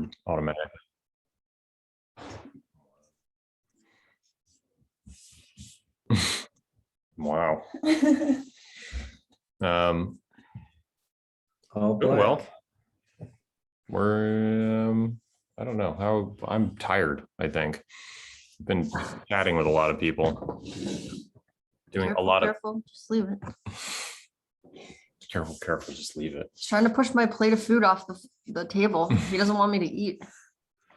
record automatically. Wow. Oh, doing well. We're I don't know how I'm tired. I think I've been chatting with a lot of people, doing a lot Careful, just leave it. Careful, just leave it. He's trying to push my plate of food off the table. He doesn't want me to eat.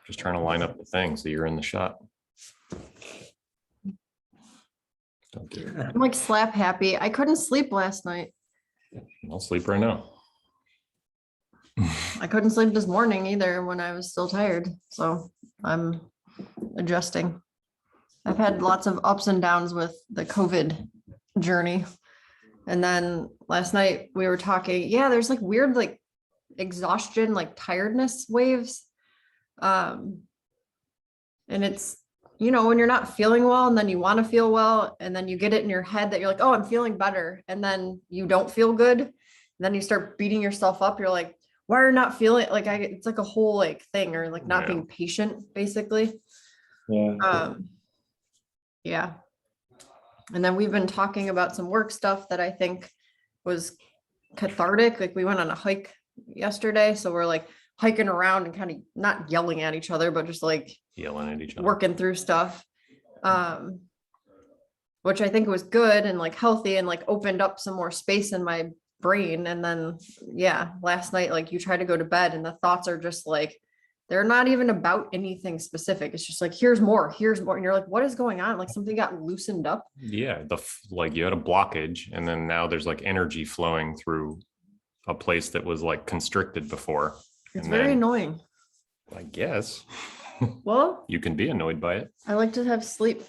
Just trying to line up the thing so you're in the shot. Don't do it. I'm like slap happy. I couldn't sleep last night. I'll sleep right now. I couldn't sleep this morning either when I was still tired. So I'm adjusting. I've had lots of ups and downs with the COVID journey. And then last night we were talking, yeah, there's like weird, like exhaustion, like tiredness waves. And it's, you know, when you're not feeling well and then you want to feel well, and then you get it in your head that you're like, oh, I'm feeling better. And then you don't feel good. And then you start beating yourself up. You're like, why are you not feeling like it's like a whole like thing, or like not being patient, basically. Yeah. Yeah. And then we've been talking about some work stuff that I think was cathartic. Like we went on a hike yesterday. So we're like hiking around and kind of not yelling at each other, but just like Yelling at each other, working through stuff. Which I think was good and like healthy and like opened up some more space in my brain. And then, yeah, last night, like you try to go to bed and the thoughts are just like, they're not even about anything specific. It's just like, here's more. And you're like, what is going on? Like something got loosened up. Yeah, like you had a blockage, and then now there's like energy flowing through a place that was like constricted before. It's And very then, annoying. I guess Well, you can be annoyed by it. I like to have sleep.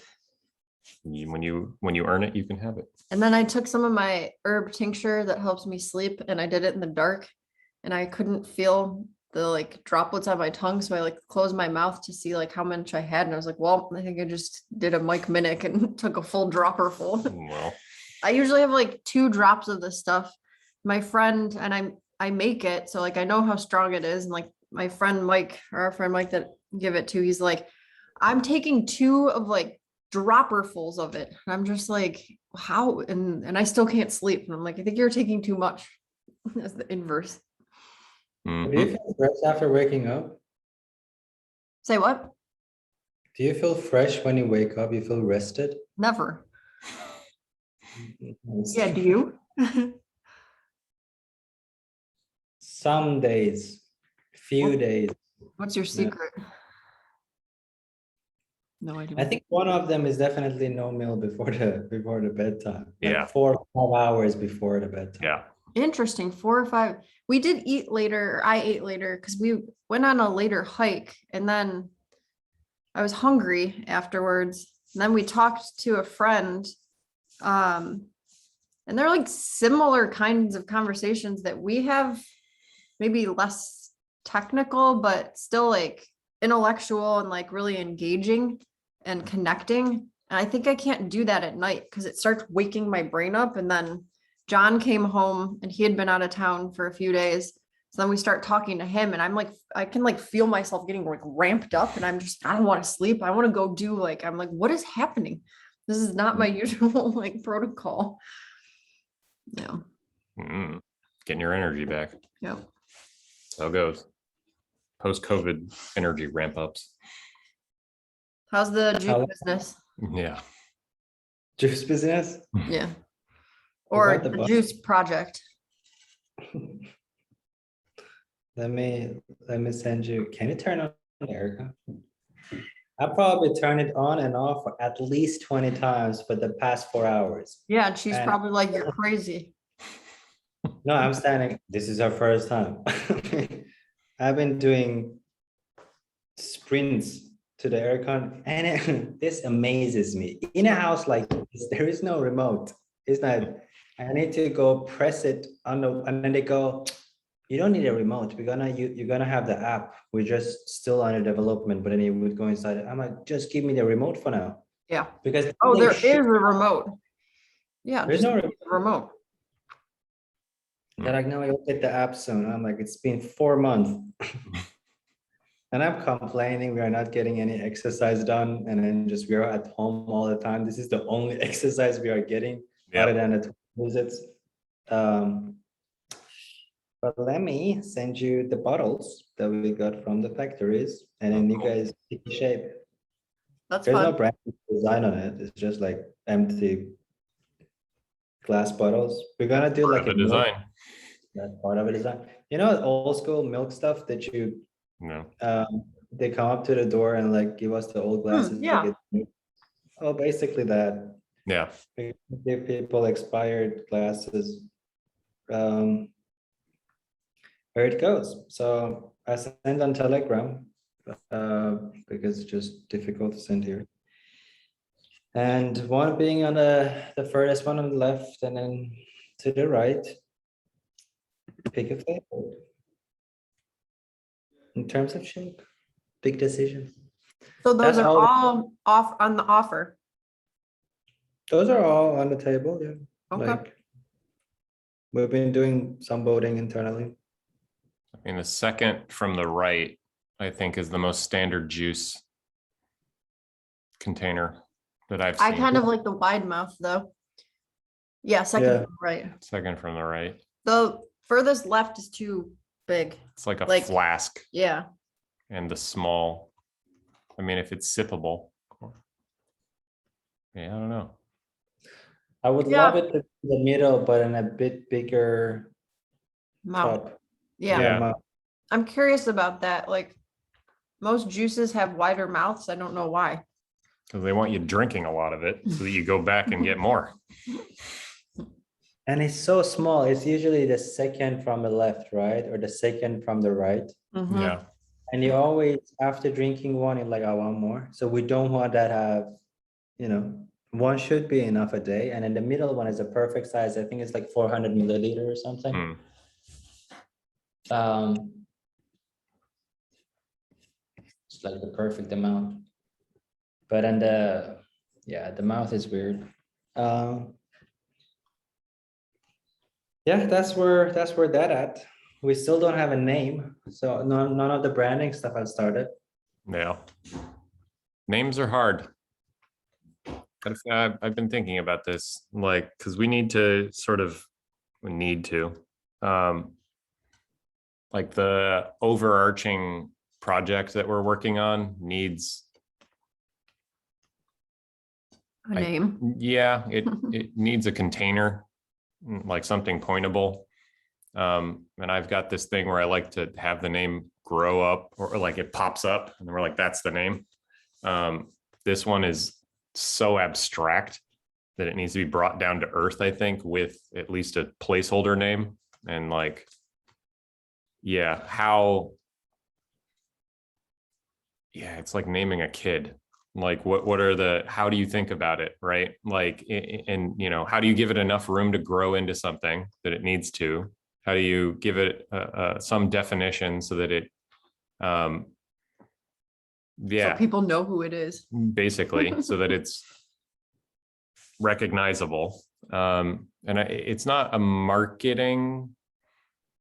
When you earn it, you can have it. And then I took some of my herb tincture that helps me sleep, and I did it in the dark, and I couldn't feel the like droplets on my tongue. So I like closed my mouth to see like how much I had. And I was like, well, I think I just did a Mike Minnick and took a full dropper full. Well, I usually have like 2 drops of this stuff. My friend and I make it. So like I know how strong it is. And like my friend Mike, or our friend Mike that give it to, he's like, I'm taking 2 of like dropperfuls of it. And I'm just like, how? And I still can't sleep. And I'm like, I think you're taking too much. That's the inverse. Do you feel fresh after waking up? Say what? Do you feel fresh when you wake up? You feel rested? Never. Yeah, do you? Some days, few days. What's your secret? No idea. I think one of them is definitely no meal before the bedtime. Like Yeah. 4 or 5 hours before the bedtime. Yeah. Interesting. 4 or 5. We did eat later. I ate later because we went on a later hike, and then I was hungry afterwards. And then we talked to a friend. And they're like similar kinds of conversations that we have, maybe less technical, but still like intellectual and like really engaging and connecting. And I think I can't do that at night because it starts waking my brain up. And then John came home and he had been out of town for a few days. So then we start talking to him, and I'm like, I can like feel myself getting like ramped up, and I don't want to sleep. I want to go do like, I'm like, what is happening? This is not my usual like protocol. Yeah. Getting your energy back. Yeah. So it goes. Post-COVID energy ramp ups. How's the juice business? Yeah. Juice business? Yeah. Or About the the bus? juice project. Let me send you. Can you turn on the aircon? I probably turn it on and off at least 20 times for the past 4 hours. Yeah, and she's And- probably like, you're crazy. No, I'm standing. This is our first time. I've been doing sprints to the aircon, and this amazes me. In a house like this, there is no remote. It's not. I need to go press it on the, and then they go, you don't need a remote. You're gonna have the app. We're just still under development, but then you would go inside it. I'm like, just give me the remote for now. Yeah. Because Oh, they there is ship- a remote. Yeah, There's just no give me the remote. They're like, no, you'll get the app soon. I'm like, it's been 4 months. And I'm complaining we are not getting any exercise done, and then just we are at home all the time. This is the only exercise we are getting other Yeah. than the visits. Um, but let me send you the bottles that we got from the factories, and then you Cool. guys take shape. That's There's no fun. brand design on it. It's just like empty glass bottles. We're gonna do Part like of a the milk, design. that's part of a design. You know, old school milk stuff that you No. they come up to the door and like give us the old glasses. to yeah. get- Oh, basically that. Yeah. We give people expired glasses. Um, where it goes. So I send on Telegram because it's just difficult to send here. And one being on the furthest one on the left, and then to the right, pick a favorite. In terms of shape, big decision. So those That's are all- all off on the offer. Those are all on the table, yeah. Okay. Like we've been doing some voting internally. I mean, the second from the right, I think, is the most standard juice container that I've I seen. kind of like the wide mouth though. Yeah, second Yeah. from the right. Second from the right. The furthest left is too big. It's like a Like- flask, Yeah. and the small. I mean, if it's sippable. Yeah, I don't know. I would Yeah. love it to be the middle, but in a bit bigger Mouth. cup. Yeah. Yeah. mouth. I'm curious about that. Like most juices have wider mouths. I don't know why. Because they want you drinking a lot of it so that you go back and get more. And it's so small. It's usually the second from the left, right? Or the second from the right. Mhm. Yeah. And you always, after drinking one, you're like, I want more. So we don't want that have, one should be enough a day. And then the middle one is a perfect size. I think it's like 400 milliliter or something. Hmm. It's like the perfect amount. But then the mouth is weird. Yeah, that's where that at. We still don't have a name, so none of the branding stuff I've started. Yeah. Names are hard. I've been thinking about this, like, because we need to like the overarching project that we're working on needs, A name. yeah, it needs a container, like something pointable. And I've got this thing where I like to have the name grow up, or like it pops up and we're like, that's the name. This one is so abstract that it needs to be brought down to earth, I think, with at least a placeholder name. And like, yeah, it's like naming a kid. Like how do you think about it, right? Like, and how do you give it enough room to grow into something that it needs to? How do you give it some definition so that it, So people know who it is. basically, so that it's recognizable. And it's not a marketing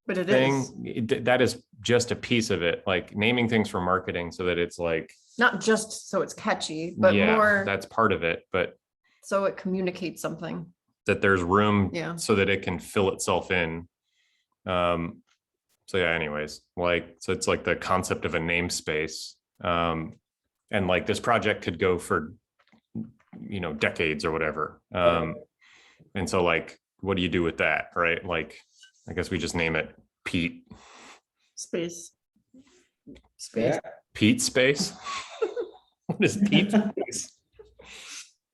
But it thing. is. That is just a piece of it, like naming things for marketing so that it's like, Not just so it's catchy, but yeah, more that's part of it, but so it communicates something. that there's room Yeah. so that it can fill itself in. So yeah, anyways, like, so it's like the concept of a namespace. And like this project could go for, decades or whatever. And so like, what do you do with that, right? Like, I guess we just name it Pete Space. Yeah. Pete Space. What is Pete Space?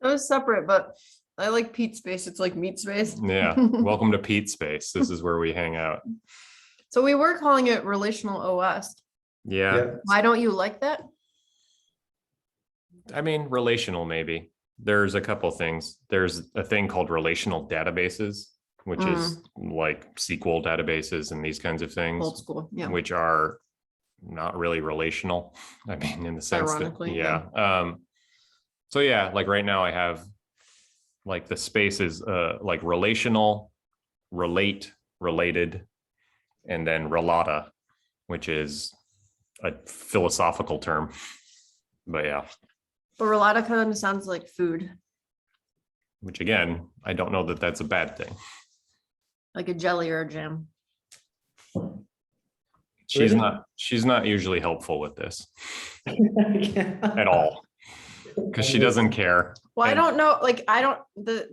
It was separate, but I like Pete Space. It's like meat space. Yeah. Welcome to Pete Space. This is where we hang out. So we were calling it relational OS. Yeah. Why don't you like that? I mean, relational, maybe. There's a couple things. There's a thing called relational databases, which is like SQL databases and these kinds of things, Old school. Yeah. which are not really relational. I mean, in the sense that, Ironically, yeah. So yeah, like right now I have like the space is like relational, relate, related, and then relata, which is a philosophical term, but yeah, But relata kind of sounds like food, which again, I don't know that that's a bad thing. like a jelly or a jam. Really? She's not usually helpful with this at all, because she doesn't care. Well, I And- don't know, like I don't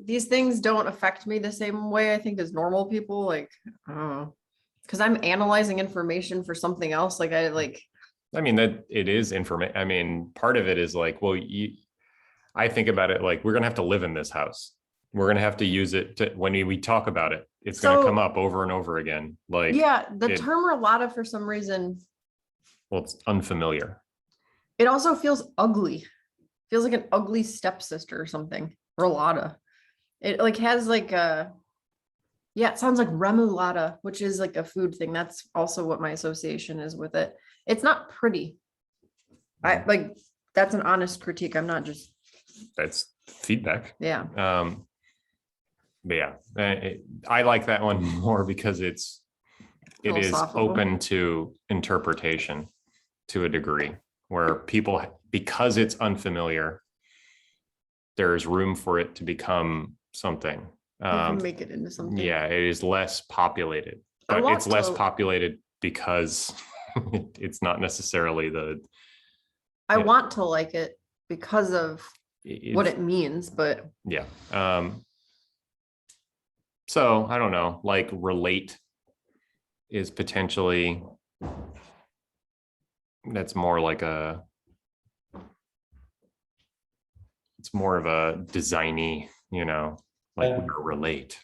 these things don't affect me the same way I think as normal people. Like, I don't know. Because I'm analyzing information for something else. Like I mean, that it is information. I mean, part of it is like, well, I think about it like we're gonna have to live in this house. We're gonna have to use it to when we talk about it. It's gonna So- come up over and over again. Like, yeah, the it- term relata for some reason, well, it's unfamiliar. it also feels ugly. Feels like an ugly stepsister or something. Relata. It like has like a yeah, it sounds like remoulade, which is like a food thing. That's also what my association is with it. It's not pretty. I like that's an honest critique. I'm not just That's feedback. yeah. But yeah, I like that one more because it is Philosophical. open to interpretation to a degree where people, because it's unfamiliar, there's room for it to become something. You can make it into something. Yeah, it is less populated, I but want it's less to- populated because it's not necessarily I yeah. want to like it because of what it means, but yeah. So I don't know, like relate is potentially, that's more like it's more of a designy, like Yeah. relate.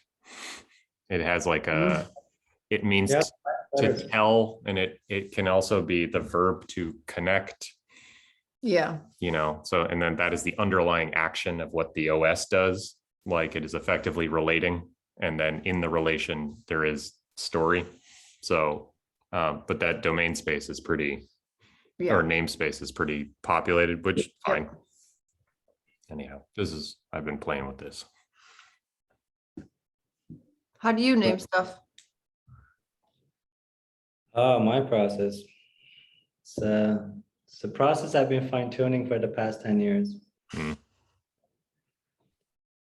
It has like Mm. it means Yeah, to better. tell, and it can also be the verb to connect, yeah. so, and then that is the underlying action of what the OS does. Like it is effectively relating, and then in the relation, there is story. So, but that domain space is pretty, Yeah. or namespace is pretty populated, which Yep. fine. Anyhow, I've been playing with this. How do you name stuff? Oh, my process. It's a process I've been fine tuning for the past 10 years. Hmm.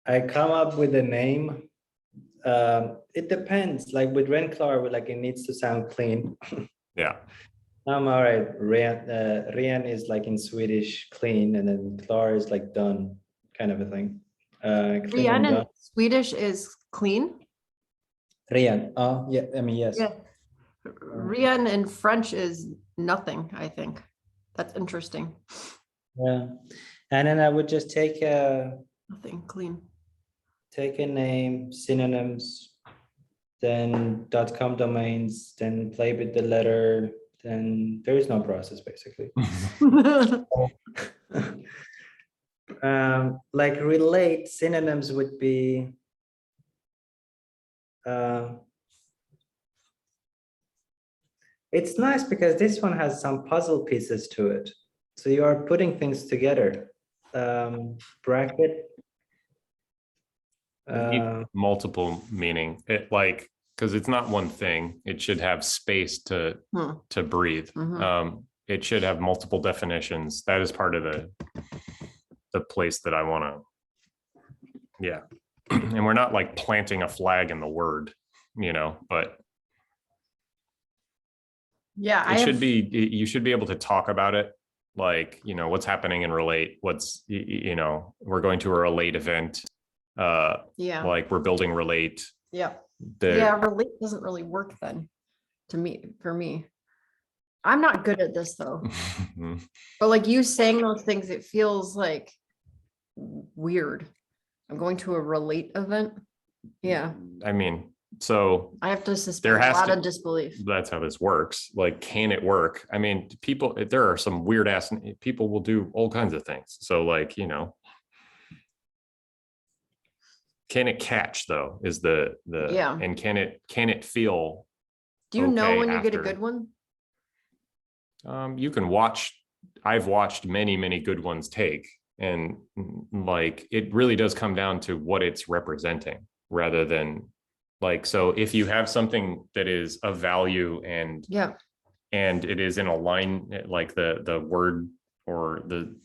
I come up with a name. It depends. Like with Renclar, like it needs to sound clean. Yeah. I'm all right. Ren is like in Swedish clean, and then Klar is like done, kind of a thing. Clean Rian and in done. Swedish is clean. Rian. Oh, yeah. I mean, yes. Yeah. Rian in French is nothing, I think. That's interesting. Yeah. And then I would just take a Nothing clean. name, synonyms, then .com domains, then play with the letter. Then there is no process basically. Like relate synonyms would be it's nice because this one has some puzzle pieces to it. So you are putting things together. Bracket. Multiple meaning, it like, because it's not one thing, it should have space to breathe. Mhm. It should have multiple definitions. That is part of the place that I want to, yeah. And we're not like planting a flag in the word, but Yeah, it should be, you should be able to talk about it, like, what's happening in relate, we're going to a relate event, yeah. like we're building relate. Yeah. The, Yeah, relate doesn't really work then for me. I'm not good at this though. But like you saying those things, it feels like weird. I'm going to a relate event. Yeah, I mean, so I have to suspend a has lot to- of disbelief. that's how this works. Like, can it work? I mean, there are some weird ass people will do all kinds of things. So like, can it catch though, is the Yeah. and can it feel, Do you know okay when you get a after. good one? You can watch, I've watched many good ones take, and like, it really does come down to what it's representing rather than like, so if you have something that is of value and Yeah. and it is in a line, like the word or the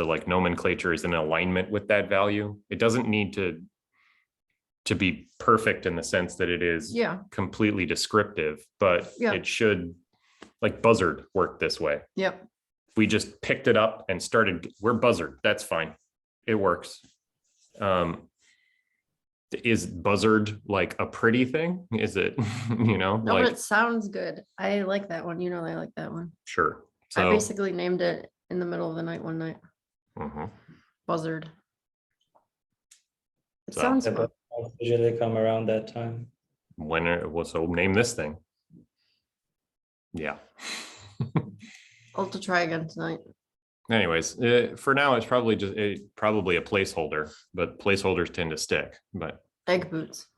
like nomenclature is in alignment with that value. It doesn't need to be perfect in the sense that it is Yeah. completely descriptive, but Yeah. it should, like buzzard work this way. Yep. If we just picked it up and started, we're buzzard, that's fine. It works. Is buzzard like a pretty thing? Is it, No, like, but it sounds good. I like that one. You know, I like that one. sure. I So, basically named it in the middle of the night one night. mhm. Buzzard. It So- sounds The fun. butterflies usually come around that time. When it was, so name this thing. Yeah. I'll have to try again tonight. Anyways, for now, it's probably just probably a placeholder, but placeholders tend to stick. But Egg boots.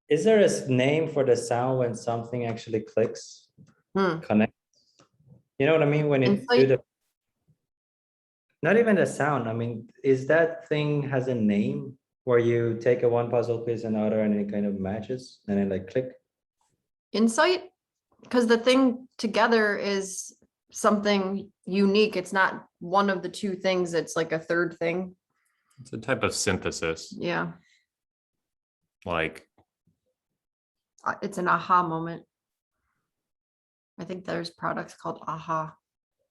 Is there a name for the sound when something actually clicks, connects? You know what I mean? When it do Insight. the, not even the sound. I mean, is that thing has a name where you take a one puzzle piece and other and it kind of matches and then like click? Insight, because the thing together is something unique. It's not one of the two things. It's like a third thing. it's a type of synthesis, Yeah. like, It's an aha moment. I think there's products called aha.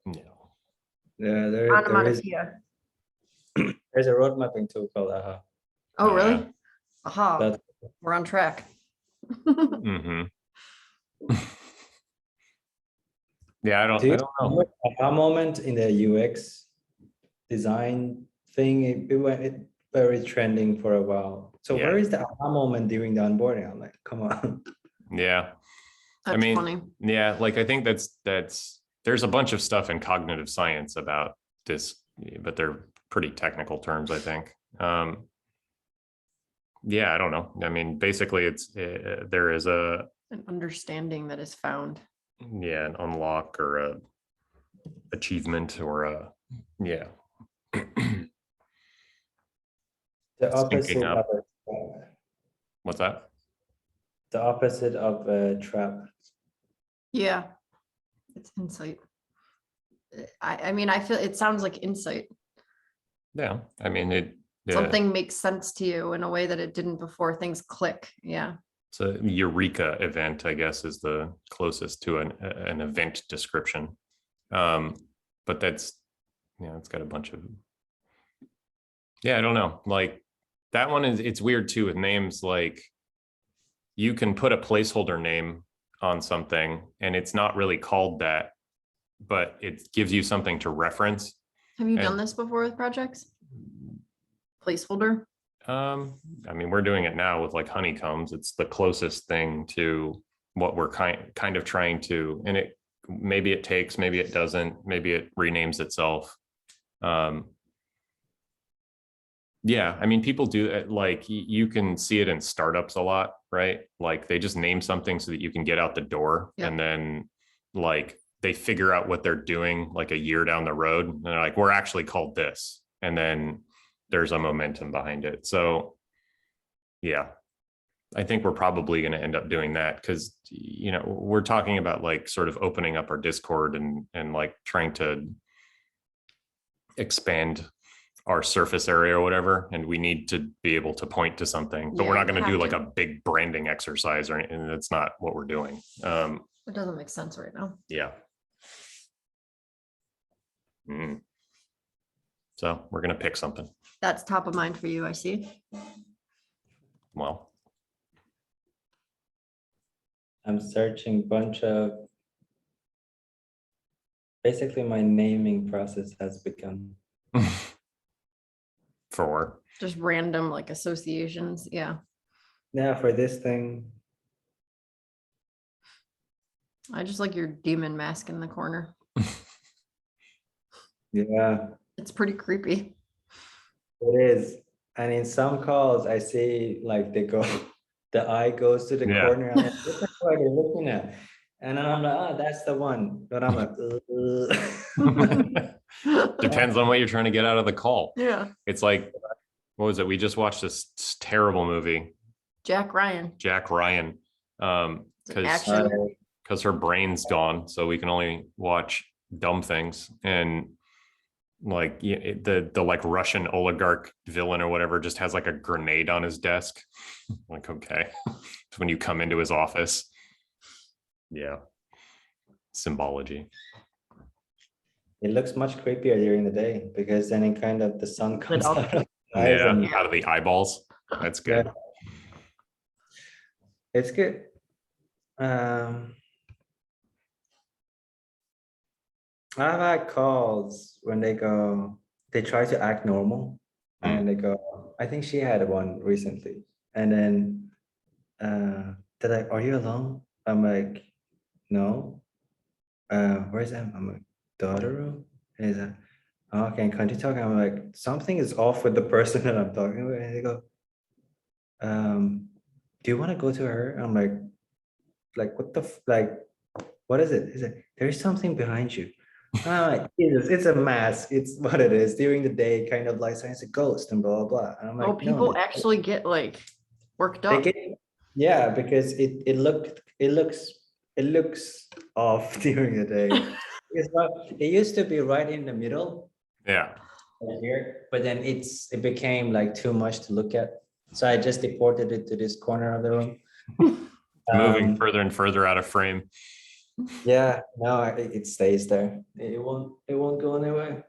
you know, Yeah, there is. Onomatopoeia. There's a road mapping tool called AHA. Oh, really? Yeah. Aha. That We're on track. mhm. Yeah, I do don't you know. remember AHA moment in the UX design thing? It went very trending for a while. So Yeah. where is the AHA moment during the onboarding? I'm like, come on. Yeah. That's mean, funny. Yeah, like I think that's there's a bunch of stuff in cognitive science about this, but they're pretty technical terms, I think. Yeah, I don't know. I mean, basically, it's there is a An understanding that is found. an unlock or a achievement or a yeah. The Syncing opposite of up. a trap. What's that? The opposite of a trap. Yeah. It's insight. I mean, I feel it sounds like insight. Yeah, I mean it. Something makes sense to you in a way that it didn't before. Things click. Yeah. It's a eureka event, I guess, is the closest to an event description. But that's, it's got a bunch of, I don't know. Like that one it's weird too with names. Like you can put a placeholder name on something and it's not really called that, but it gives you something to reference. Have you done And- this before with projects? Placeholder? I mean, we're doing it now with like honeycombs. It's the closest thing to what we're kind of trying to, and maybe it takes, maybe it doesn't, maybe it renames itself. Yeah, I mean, people do it, like you can see it in startups a lot, right? Like they just name something so that you can get out the door, Yeah. and then like they figure out what they're doing like a year down the road, and they're like, we're actually called this, and then there's a momentum behind it. So yeah, I think we're probably going to end up doing that because, we're talking about like sort of opening up our Discord and like trying to expand our surface area or whatever. And we need to be able to point to something, but Yeah, we're not you going to do have like to. a big branding exercise or anything. That's not what we're doing. It doesn't make sense right now. Yeah. So we're going to pick something. That's top of mind for you, I see. Well, I'm searching bunch of, basically my naming process has begun. for Just random like associations. Yeah. Yeah, for this thing. I just like your demon mask in the corner. Yeah, It's pretty creepy. it is. And in some calls, I see like the eye goes to the Yeah. corner. I'm like, what the fuck are you looking at? And then I'm like, oh, that's the one. But I'm like, depends on what you're trying to get out of the call. Yeah. It's like, what was it? We just watched this terrible movie, Jack Ryan. Jack Ryan. It's an Because action. because her brain's gone, so we can only watch dumb things. And like the like Russian oligarch villain or whatever just has like a grenade on his desk. Like, okay. When you come into his office. Yeah. Symbology. It looks much creepier during the day because then it kind of the sun comes up. out of the eyes Yeah, and out of the eyeballs. That's good. yeah. It's good. Um, I've had calls when they try to act normal and they go, I think she had one recently. And then they're like, are you alone? I'm like, no. Where's that? I'm like, the other room? And he's like, oh, okay, can't you talk? I'm like, something is off with the person that I'm talking with. And they go, do you want to go to her? I'm like, what the, like, what is it? Is it, there's something behind you. I'm like, Jesus, it's a mask. It's what it is. During the day, kind of like, so it's a ghost and blah, blah, blah. And I'm like, Oh, no, people actually get like worked they up. get, yeah, because it looks off during the day. It's not, it used to be right in the middle Yeah. right here, but then it became like too much to look at. So I just deported it to this corner of the room. Moving further and further out of frame. Yeah, no, it stays there. It won't go anywhere.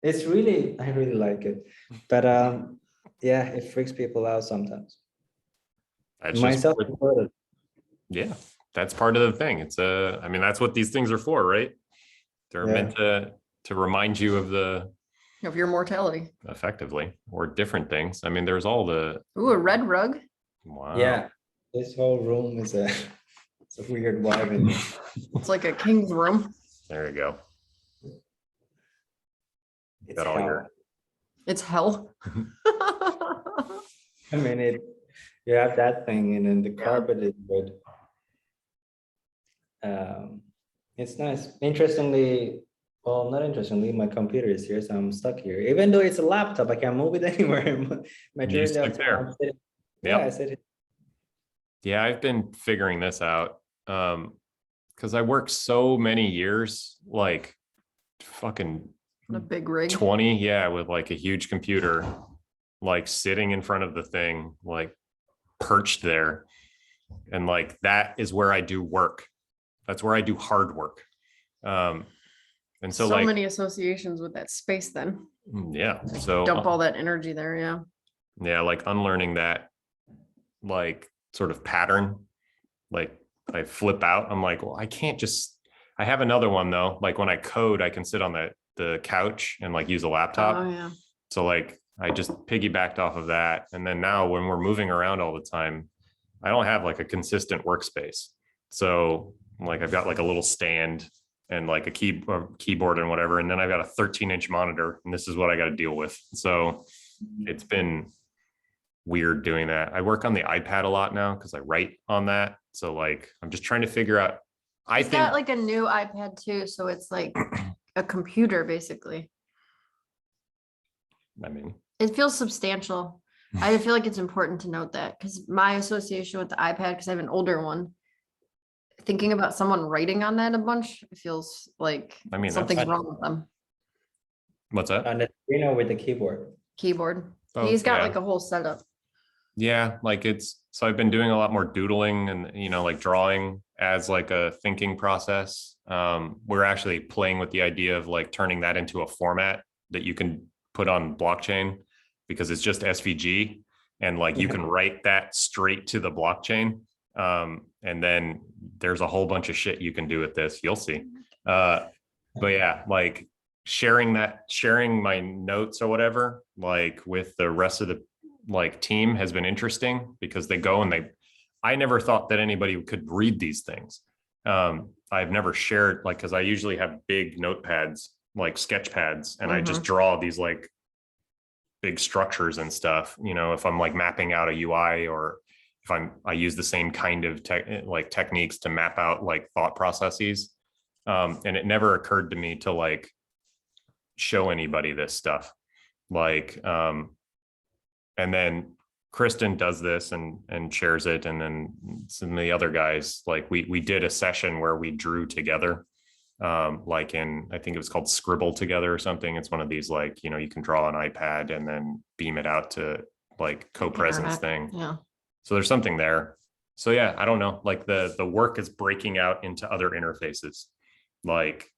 It's really, I really like it. But yeah, it freaks people out sometimes. That's just Myself included. yeah, that's part of the thing. It's I mean, that's what these things are for, right? They're Yeah. meant to remind you of the Of your mortality. effectively or different things. I mean, there's all the Ooh, a red rug. wow. Yeah, this whole room is it's a weird vibe in here. It's like a king's room. There you go. It's Got all hell. your It's hell. I mean, you have that thing, and then the carpet is good. It's nice. Interestingly, well, not interestingly, my computer is here, so I'm stuck here. Even though it's a laptop, I can't move it anywhere. Majority of stick the time, there. I'm sitting. Yep. Yeah, I sit. Yeah, I've been figuring this out. Because I worked so many years, like fucking A big rig. 20, yeah, with like a huge computer, like sitting in front of the thing, like perched there. And like that is where I do work. That's where I do hard work. And so like many associations with that space then. yeah. So Dump all that energy there, yeah. yeah, like unlearning that like sort of pattern, like I flip out. I'm like, well, I can't just I have another one though. Like when I code, I can sit on the couch and like use a laptop. Oh yeah. So like I just piggybacked off of that. And then now when we're moving around all the time, I don't have like a consistent workspace. So like I've got like a little stand and like a keyboard and whatever. And then I've got a 13-inch monitor and this is what I got to deal with. So it's been weird doing that. I work on the iPad a lot now because I write on that. So like I'm just trying to figure out. I It's think got like a new iPad too, so it's like a computer basically. I mean, It feels substantial. I feel like it's important to note that because my association with the iPad, because I have an older one, thinking about someone writing on that a bunch, it feels like I mean, something's that's- wrong with them. what's that? On the screen or with the keyboard. Keyboard. Oh, He's got yeah. like a whole setup. Yeah, like it's so I've been doing a lot more doodling and like drawing as like a thinking process. We're actually playing with the idea of like turning that into a format that you can put on blockchain because it's just SVG and like you can write that straight to the blockchain. And then there's a whole bunch of shit you can do with this. You'll see. But yeah, like sharing my notes or whatever, like with the rest of the like team has been interesting because they go and I never thought that anybody could read these things. I've never shared like, cause I usually have big notepads, like sketch pads, and I just draw these like big structures and stuff, if I'm like mapping out a UI or if I use the same kind of techniques to map out like thought processes. And it never occurred to me to like show anybody this stuff. Like, and then Kristen does this and shares it. And then some of the other guys, like we did a session where we drew together. Like I think it was called Scribble Together or something. It's one of these, like, you know, you can draw on iPad and then beam it out to like co-presence Internet. thing. Yeah. So there's something there. So yeah, I don't know. Like the work is breaking out into other interfaces, like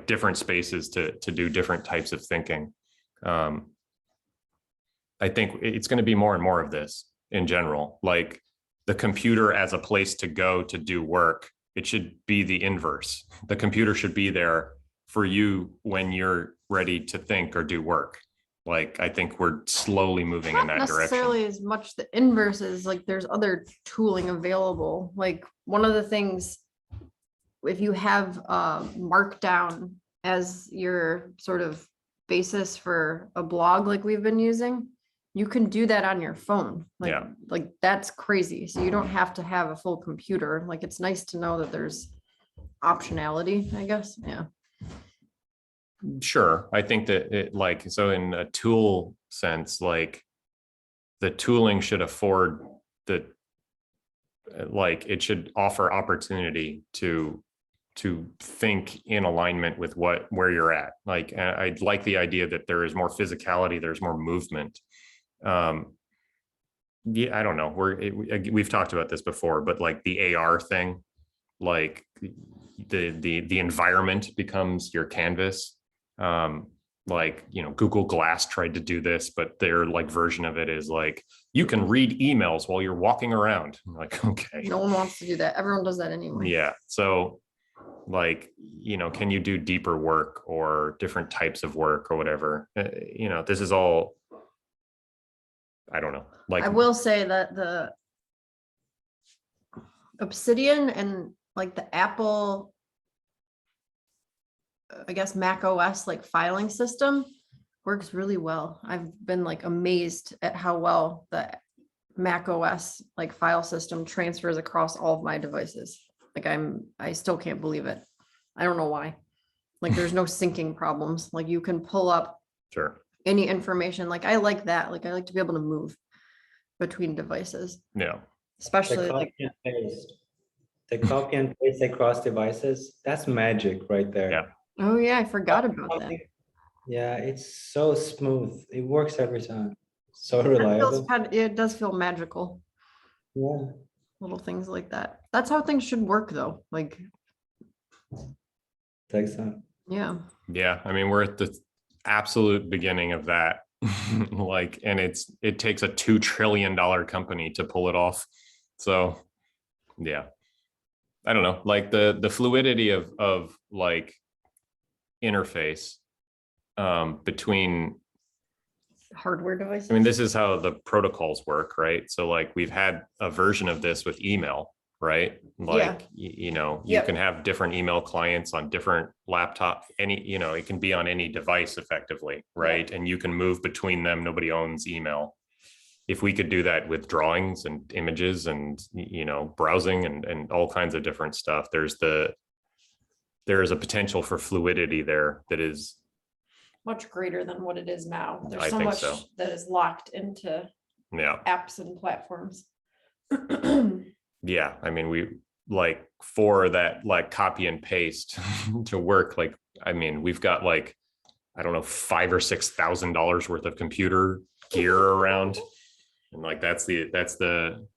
different spaces to do different types of thinking. I think it's going to be more and more of this in general, like the computer as a place to go to do work. It should be the inverse. The computer should be there for you when you're ready to think or do work. Like, I think we're slowly moving in Not that direction. necessarily as much the inverse is, like there's other tooling available. Like one of the things, if you have Markdown as your sort of basis for a blog like we've been using, you can do that on your phone. Yeah. Like that's crazy. So you don't have to have a full computer. Like it's nice to know that there's optionality, I guess. Yeah. Sure. I think that it, like, so in a tool sense, like the tooling should afford the, like, it should offer opportunity to think in alignment with where you're at. Like, I'd like the idea that there is more physicality, there's more movement. Yeah, I don't know. We've talked about this before, but like the AR thing, like the environment becomes your canvas. Like, you know, Google Glass tried to do this, but their like version of it is like, you can read emails while you're walking around. I'm like, okay. No one wants to do that. Everyone does that anyway. Yeah. So like, you know, can you do deeper work or different types of work or whatever? You know, this is all, I don't know. Like, I will say that the Obsidian and like the Apple, I guess Mac OS like filing system works really well. I've been like amazed at how well the Mac OS like file system transfers across all of my devices. Like I still can't believe it. I don't know why. Like there's no syncing problems. Like you can pull up sure. any information. Like I like that. Like I like to be able to move between devices, Yeah. especially The like copy and paste. The copy and paste across devices, that's magic right there. Yeah. oh yeah, I forgot about that. Something- Yeah, it's so smooth. It works every time. So It feels reliable. it does feel magical. Yeah. Little things like that. That's how things should work though. Like, Takes time. yeah. Yeah. I mean, we're at the absolute beginning of that. Like, and it takes a $2 trillion company to pull it off. So yeah, I don't know, like the fluidity of like interface between, Hardware devices. I mean, this is how the protocols work, right? So like we've had a version of this with email, right? Like, you know, you Yep. can have different email clients on different laptop, you know, it can be on any device effectively, right? And you can move between them. Nobody owns email. If we could do that with drawings and images and, you know, browsing and all kinds of different stuff, there is a potential for fluidity there that is, much greater than what it is now. There's I so think much so. that is locked into yeah. apps and platforms. Yeah. I mean, we like for that, like copy and paste to work. Like, I mean, we've got like, I don't know, $5,000 or $6,000 worth of computer gear around. And like, that's the,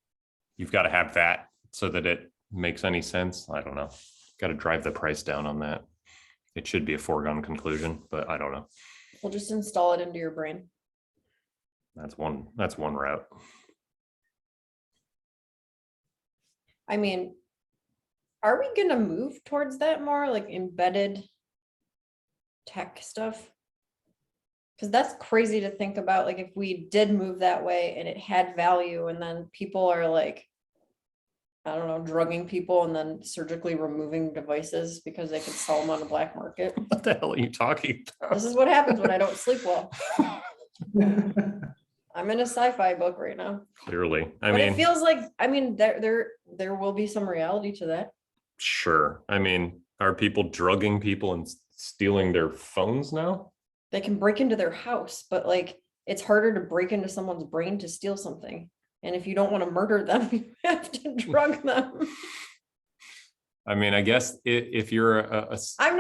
you've got to have that so that it makes any sense. I don't know. Got to drive the price down on that. It should be a foregone conclusion, but I don't know. We'll just install it into your brain. That's one route. I mean, are we gonna move towards that more like embedded tech stuff? Because that's crazy to think about. Like if we did move that way and it had value and then people are like, I don't know, drugging people and then surgically removing devices because they can sell them on the black market. What the hell are you talking about? This is what happens when I don't sleep well. I'm in a sci-fi book right now. Clearly. But it feels like, I mean, there will be some reality to that. Sure. I mean, are people drugging people and stealing their phones now? They can break into their house, but like it's harder to break into someone's brain to steal something. And if you don't want to murder them, you have to drug them. I mean, I guess if you're I'm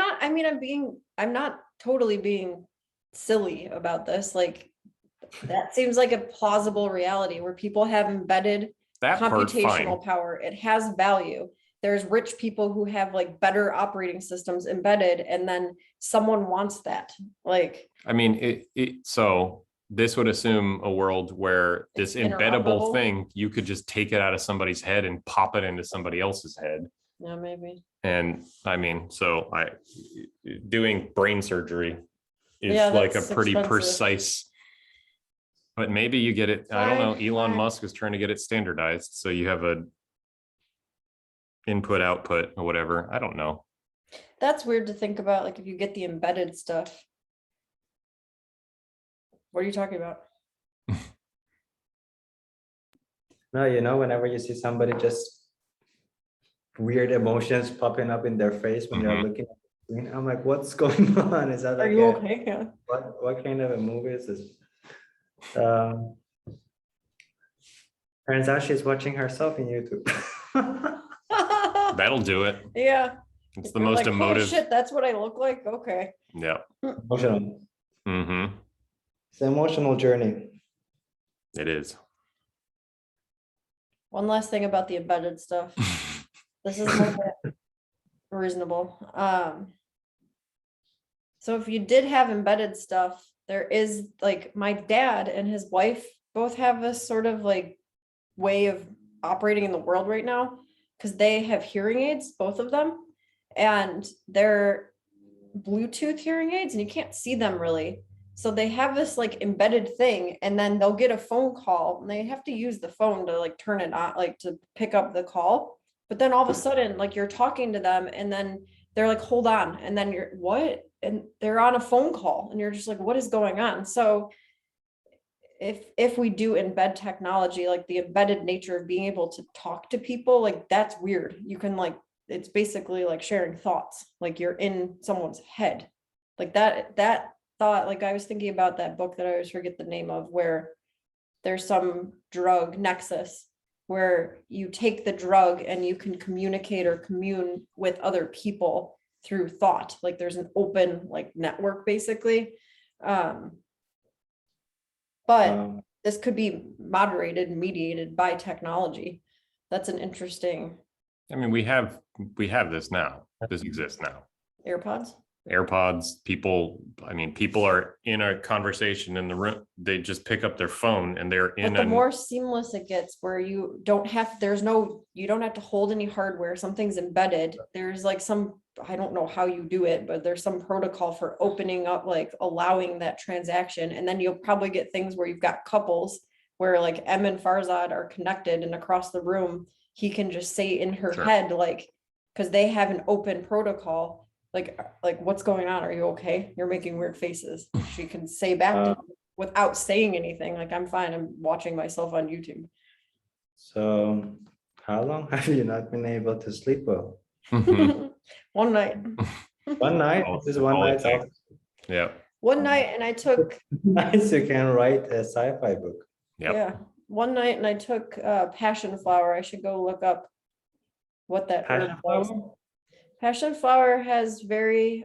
not totally being silly about this. Like, that seems like a plausible reality where people have embedded that part, fine. computational power. It has value. There's rich people who have like better operating systems embedded, and then someone wants that. Like, I mean, so this would assume a world where this It's embeddable interoperable. thing, you could just take it out of somebody's head and pop it into somebody else's head. yeah, maybe. And I mean, so doing brain surgery is Yeah, like a that's pretty expensive. precise, but maybe you get it. I don't know. Elon Fine. Musk is trying to get it standardized. So you have a input output or whatever. I don't know. That's weird to think about. Like, if you get the embedded stuff. What are you talking about? No, you know, whenever you see somebody just weird emotions popping up in their face when you're looking at the screen, I'm like, what's going on? Is that Are like you okay? Yeah. what kind of a movie is this? Turns out she's watching herself in YouTube. That'll do it. Yeah. It's the You're most like, holy emotive. shit, that's what I look like. Okay. Yeah. Emotional. Mm-hmm. It's an emotional journey. It is. One last thing about the embedded stuff. This is more reasonable. So if you did have embedded stuff, there is like my dad and his wife both have this sort of like way of operating in the world right now because they have hearing aids, both of them, and they're Bluetooth hearing aids and you can't see them really. So they have this like embedded thing, and then they'll get a phone call and they have to use the phone to like turn it on, like to pick up the call. But then all of a sudden, like you're talking to them and then they're like, hold on. And then you're what? And they're on a phone call and you're just like, what is going on? So if we do embed technology, like the embedded nature of being able to talk to people, like that's weird. You can like, it's basically like sharing thoughts, like you're in someone's head. Like that thought, like I was thinking about that book that I always forget the name of, where there's some drug nexus where you take the drug and you can communicate or commune with other people through thought. Like there's an open like network basically. But this could be moderated and mediated by technology. That's an interesting. I mean, we have this now. This exists now. AirPods, people are in a conversation in the room. They just pick up their phone and they're in. But the more seamless it gets, where you don't have to hold any hardware, something's embedded. There's like I don't know how you do it, but there's some protocol for opening up, like allowing that transaction. And then you'll probably get things where you've got couples where like Em and Farzad are connected and across the room, he can just say in her head, like, because they have an open protocol. Like what's going on? Are you okay? You're making weird faces. She can say back to him without saying anything. Like, I'm fine. I'm watching myself on YouTube. So how long have you not been able to sleep well? One night. One night? This is one night. Yeah. One night and I took. Nice, you can write a sci-fi book. Yep. Yeah. One night and I took passion flower. I should go look up what that herb was. Passion flower has very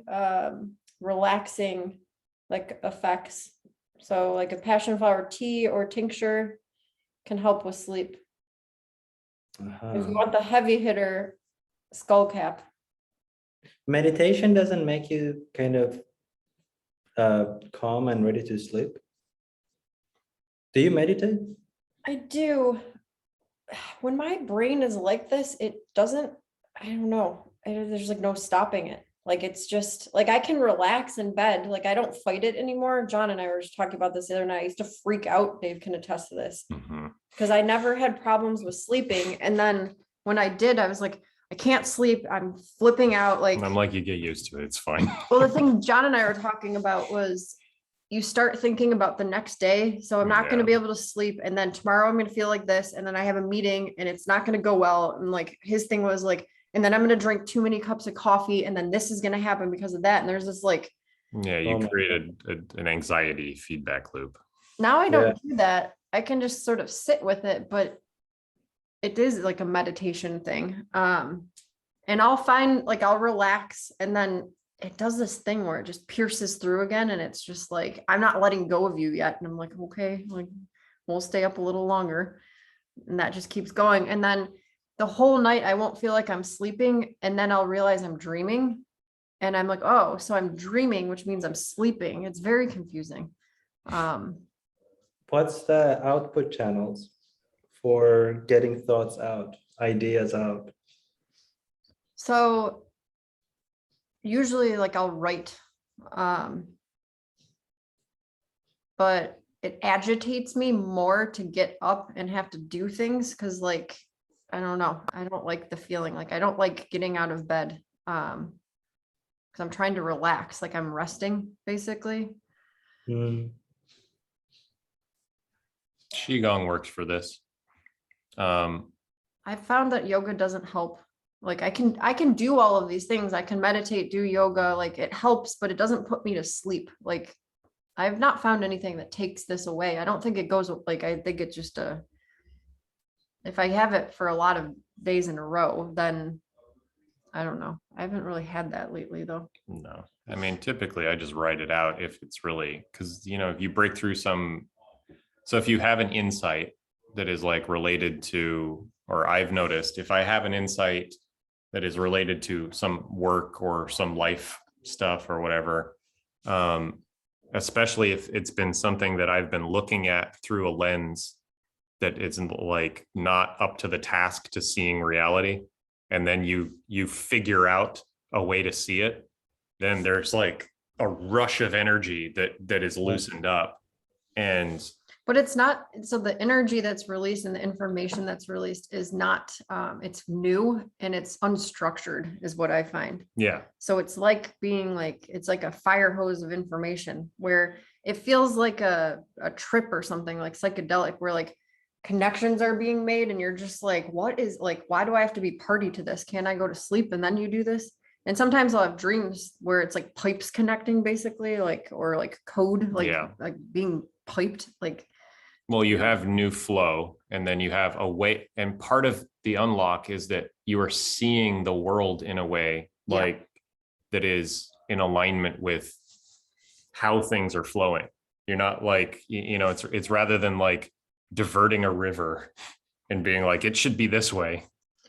relaxing like effects. So like a passion flower tea or tincture can help with sleep. If you want the heavy hitter, skull cap. Meditation doesn't make you kind of calm and ready to sleep? Do you meditate? I do. When my brain is like this, it doesn't, I don't know. There's like no stopping it. Like, it's just like, I can relax in bed. Like, I don't fight it anymore. John and I were just talking about this the other night. I used to freak out. Dave can attest to this because I never had problems with sleeping. And then when I did, I was like, I can't sleep. I'm flipping out. Like, I'm like, you get used to it. It's fine. Well, the thing John and I were talking about was you start thinking about the next day. So I'm not going to be able to sleep. And then tomorrow I'm going to feel like this. And then I have a meeting and it's not going to go well. And like, his thing was like, and then I'm going to drink too many cups of coffee. And then this is going to happen because of that. And there's this like, yeah, you created an anxiety feedback loop. Now I don't do that. I can just sort of sit with it, but it is like a meditation thing. And I'll find like I'll relax and then it does this thing where it just pierces through again. And it's just like, I'm not letting go of you yet. And I'm like, okay, like we'll stay up a little longer. And that just keeps going. And then the whole night I won't feel like I'm sleeping. And then I'll realize I'm dreaming. And I'm like, oh, so I'm dreaming, which means I'm sleeping. It's very confusing. What's the output channels for getting thoughts out, ideas out? So usually like I'll write, but it agitates me more to get up and have to do things because like, I don't know, I don't like the feeling, like I don't like getting out of bed because I'm trying to relax, like I'm resting basically. Qigong works for this. I found that yoga doesn't help. Like I can do all of these things. I can meditate, do yoga, like it helps, but it doesn't put me to sleep. Like I've not found anything that takes this away. I don't think it goes like, I think it's just if I have it for a lot of days in a row, then I don't know. I haven't really had that lately though. No, I mean, typically I just write it out if it's really, because, you know, if you break through so if you have an insight that is like related to, or I've noticed if I have an insight that is related to some work or some life stuff or whatever, especially if it's been something that I've been looking at through a lens that isn't like not up to the task to seeing reality, and then you figure out a way to see it, then there's like a rush of energy that is loosened up. And but it's not, so the energy that's released and the information that's released is not, it's new and it's unstructured is what I find. yeah, So it's like being like, it's like a fire hose of information where it feels like a trip or something like psychedelic where like connections are being made and you're just like, what is like, why do I have to be party to this? Can I go to sleep and then you do this? And sometimes I'll have dreams where it's like pipes connecting basically, like, or like code, like, Yeah. like being piped, like. well, you have new flow, and then you have a way, and part of the unlock is that you are seeing the world in a way Yeah. like that is in alignment with how things are flowing. You're not like, you know, it's rather than like diverting a river and being like, it should be this way.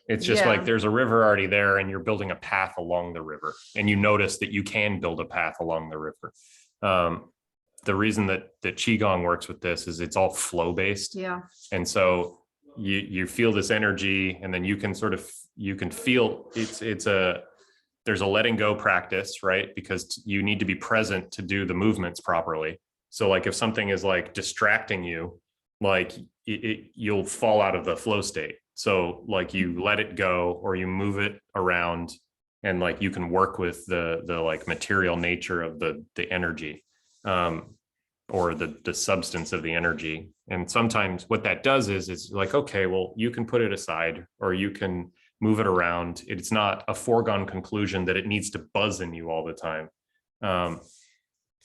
It's just Yeah. like there's a river already there and you're building a path along the river, and you notice that you can build a path along the river. The reason that Qigong works with this is it's all flow based. Yeah. And so you feel this energy, and then you can feel there's a letting go practice, right? Because you need to be present to do the movements properly. So like if something is like distracting you, like you'll fall out of the flow state. So like you let it go or you move it around, and like you can work with the like material nature of the energy, or the substance of the energy. And sometimes what that does is like, okay, well, you can put it aside or you can move it around. It's not a foregone conclusion that it needs to buzz in you all the time.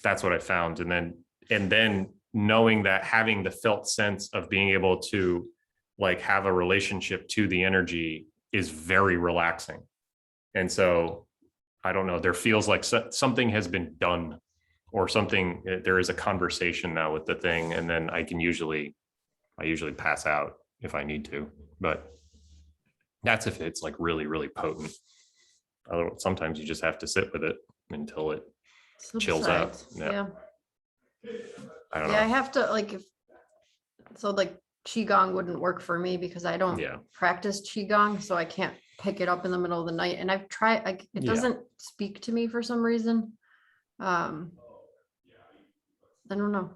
That's what I found. And then knowing that, having the felt sense of being able to like have a relationship to the energy is very relaxing. And so I don't know, there feels like something has been done, or something, there is a conversation now with the thing. And then I usually pass out if I need to, but that's if it's like really, really potent. Sometimes you just have to sit with it until it chills out. Yeah. I don't Yeah, I know. have to like, so like Qigong wouldn't work for me because I don't Yeah. practice Qigong, so I can't pick it up in the middle of the night. And I've tried, like, it Yeah. doesn't speak to me for some reason. I don't know.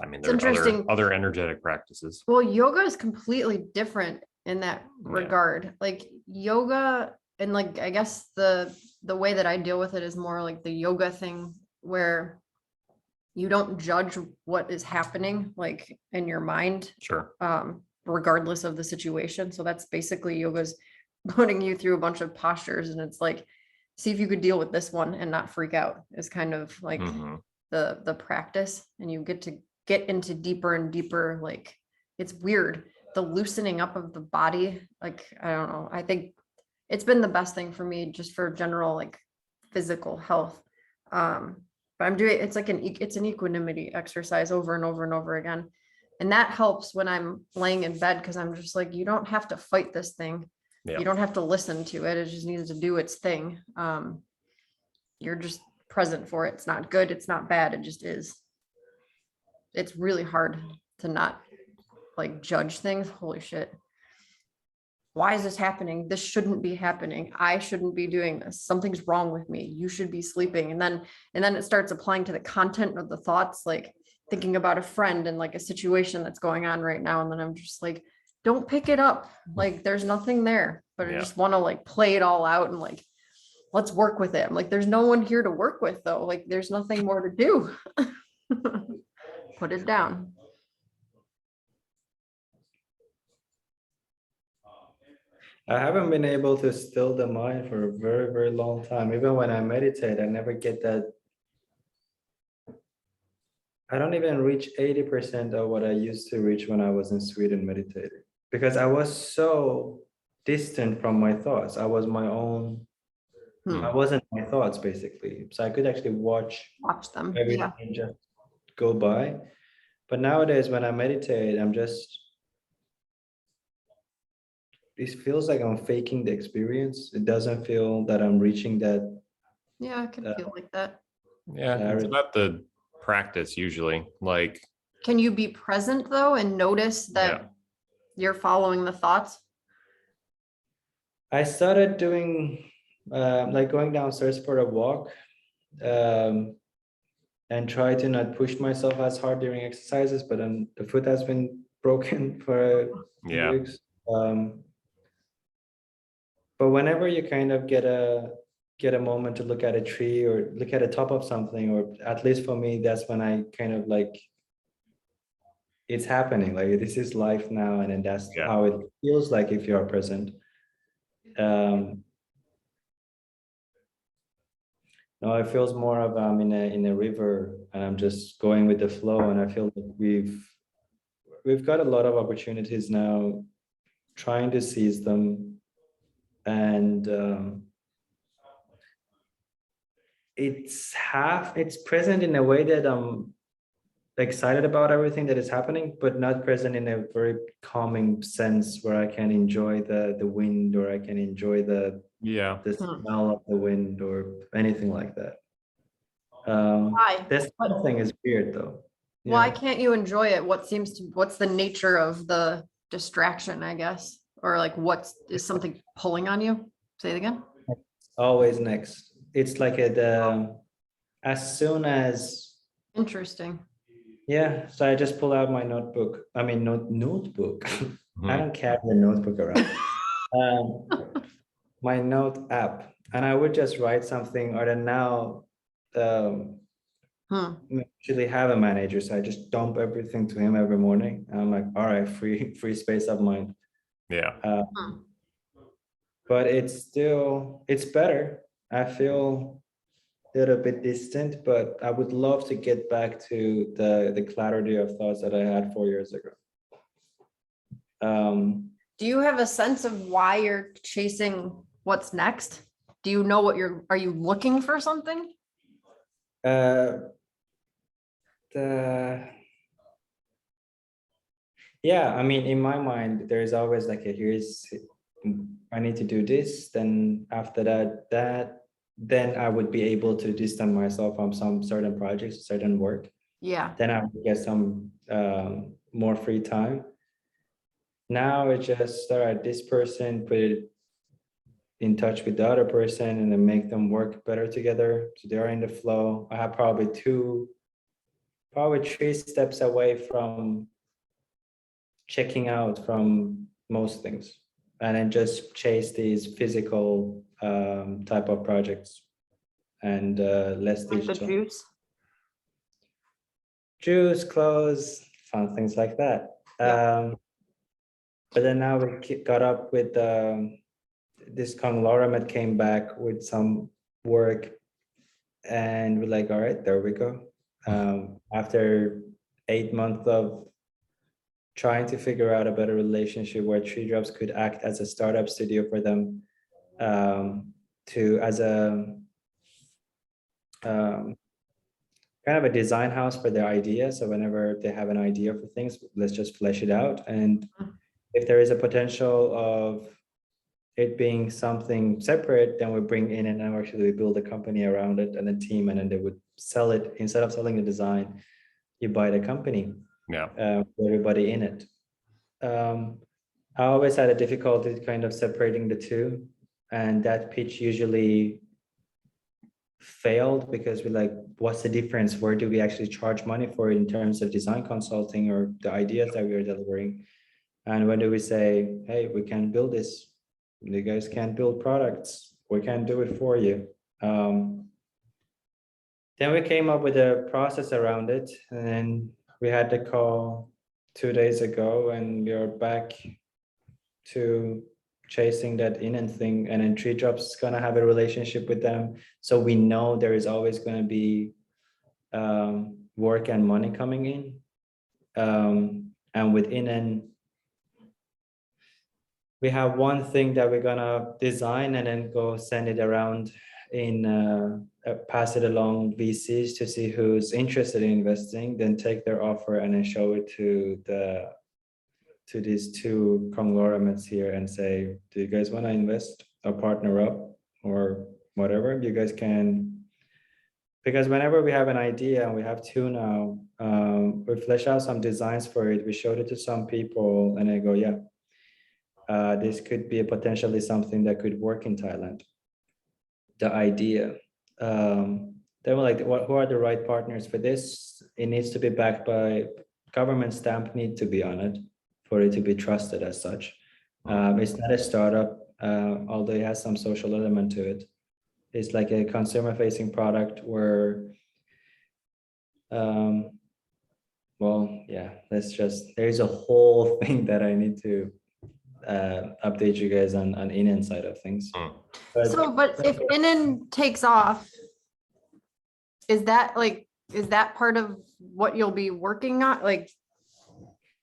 I mean, It's there are interesting. other energetic practices. Well, yoga is completely different in that Yeah. regard. Like yoga, and like I guess the way that I deal with it is more like the yoga thing where you don't judge what is happening like in your mind, Sure. regardless of the situation. So that's basically yoga's putting you through a bunch of postures, and it's like, see if you could deal with this one and not freak out is kind of like Mhm. the practice, and you get to get into deeper and deeper, like it's weird. The loosening up of the body, like I don't know. I think it's been the best thing for me just for general like physical health. But I'm doing it's like it's an equanimity exercise over and over and over again. And that helps when I'm laying in bed because I'm just like, you don't have to fight this thing. Yeah. You don't have to listen to it. It just needs to do its thing. You're just present for it. It's not good. It's not bad. It just is. It's really hard to not like judge things. Holy shit. Why is this happening? This shouldn't be happening. I shouldn't be doing this. Something's wrong with me. You should be sleeping. And then it starts applying to the content of the thoughts, like thinking about a friend and like a situation that's going on right now. And then I'm just like, don't pick it up. Like there's nothing there, but I Yeah. just want to like play it all out and like, let's work with it. I'm like, there's no one here to work with though. Like there's nothing more to do. Put it down. I haven't been able to still the mind for a very, very long time. Even when I meditate, I never get that. I don't even reach 80% of what I used to reach when I was in Sweden meditating because I was so distant from my thoughts. I was my own, I wasn't my thoughts basically. So I could actually watch them. everything Yeah. just go by. But nowadays when I meditate, it feels like I'm faking the experience. It doesn't feel that I'm reaching that Yeah, I can feel like that. Yeah, it's clarity. about the practice usually. Like, Can you be present though and notice that you're following the thoughts? I started doing like going downstairs for a walk and try to not push myself as hard during exercises, but then the foot has been broken for a few yeah, weeks. But whenever you kind of get a moment to look at a tree or look at the top of something, or at least for me, that's when I kind of like it's happening. Like this is life now, and then that's Yeah. how it feels like if you are present. No, it feels more of I'm in a river and I'm just going with the flow, and I feel like we've got a lot of opportunities now, trying to seize them, and it's present in a way that I'm excited about everything that is happening, but not present in a very calming sense where I can enjoy the wind, or I can enjoy the yeah. smell of the wind or anything like that. Why? This whole thing is weird though. Why Yeah. can't you enjoy it? What's the nature of the distraction, I guess? Or like is something pulling on you? Say it again. Always next. It's like as soon as Interesting. yeah. So I just pull out my notebook. I mean, notebook. I Mhm. don't carry a notebook around. My note app, and I would just write something. Or then now, we actually have a manager, so I just dump everything to him every morning. And I'm like, all right, free space of mind. Yeah. But it's better. I feel a little bit distant, but I would love to get back to the clarity of thoughts that I had 4 years ago. Do you have a sense of why you're chasing what's next? Do you know are you looking for something? Yeah, I mean, in my mind, there's always like I need to do this, then after then I would be able to distance myself from some certain projects, certain work. Yeah. Then I would get some more free time. Now it's just, all right, this person, put it in touch with the other person and then make them work better together. So they are in the flow. I have probably 3 steps away from checking out from most things, and then just chase these physical type of projects and less Like the digital. juice. Clothes, fun things like that. Yeah. But then now we got up with this conglomerate came back with some work, and we're like, all right, there we go. After 8 months of trying to figure out a better relationship where Tree Drops could act as a startup studio for them, to as a kind of a design house for their idea. So whenever they have an idea for things, let's just flesh it out. And if there is a potential of it being something separate, then we bring in and actually we build a company around it and a team, and then they would sell it. Instead of selling the design, you buy the company, Yeah. with everybody in it. I always had a difficulty kind of separating the two, and that pitch usually failed because we're like, what's the difference? Where do we actually charge money for it in terms of design consulting or the ideas that we are delivering? And when do we say, hey, we can build this? You guys can't build products. We can do it for you. Then we came up with a process around it, and then we had the call 2 days ago, and we are back to chasing that in and thing. And then Tree Drops is gonna have a relationship with them, so we know there is always gonna be work and money coming in. And with Inan, we have one thing that we're gonna design and then go send it around in pass it along VCs to see who's interested in investing, then take their offer and then show it to these two conglomerates here and say, do you guys want to invest or partner up or whatever? You guys can, because whenever we have an idea, and we have two now, we flesh out some designs for it, we showed it to some people and they go, yeah, this could be potentially something that could work in Thailand. The idea. They were like, who are the right partners for this? It needs to be backed by government stamp, need to be on it for it to be trusted as such. It's not a startup, although it has some social element to it. It's like a consumer-facing product where, well, yeah, there's a whole thing that I need to update you guys on in side of things. But if Inan takes off, is that part of what you'll be working on? Like,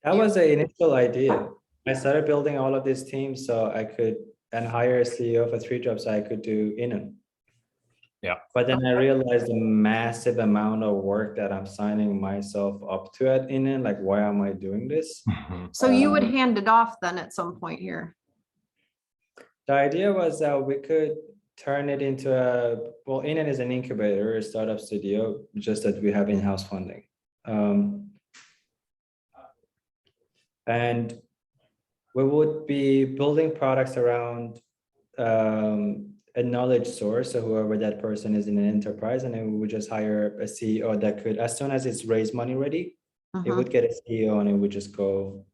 that was the initial idea. I started building all of these teams so I could and hire a CEO for Tree Drops so I could do Inan. Yeah. But then I realized the massive amount of work that I'm signing myself up to at Inan. Like, why am I doing this? so you would hand it off then at some point here. The idea was that we could turn it into well, Inan is an incubator, a startup studio, just that we have in-house funding. And we would be building products around a knowledge source, so whoever that person is in an enterprise, and then we would just hire a CEO that could, as soon as it's raised money ready, it would get a CEO and it would just go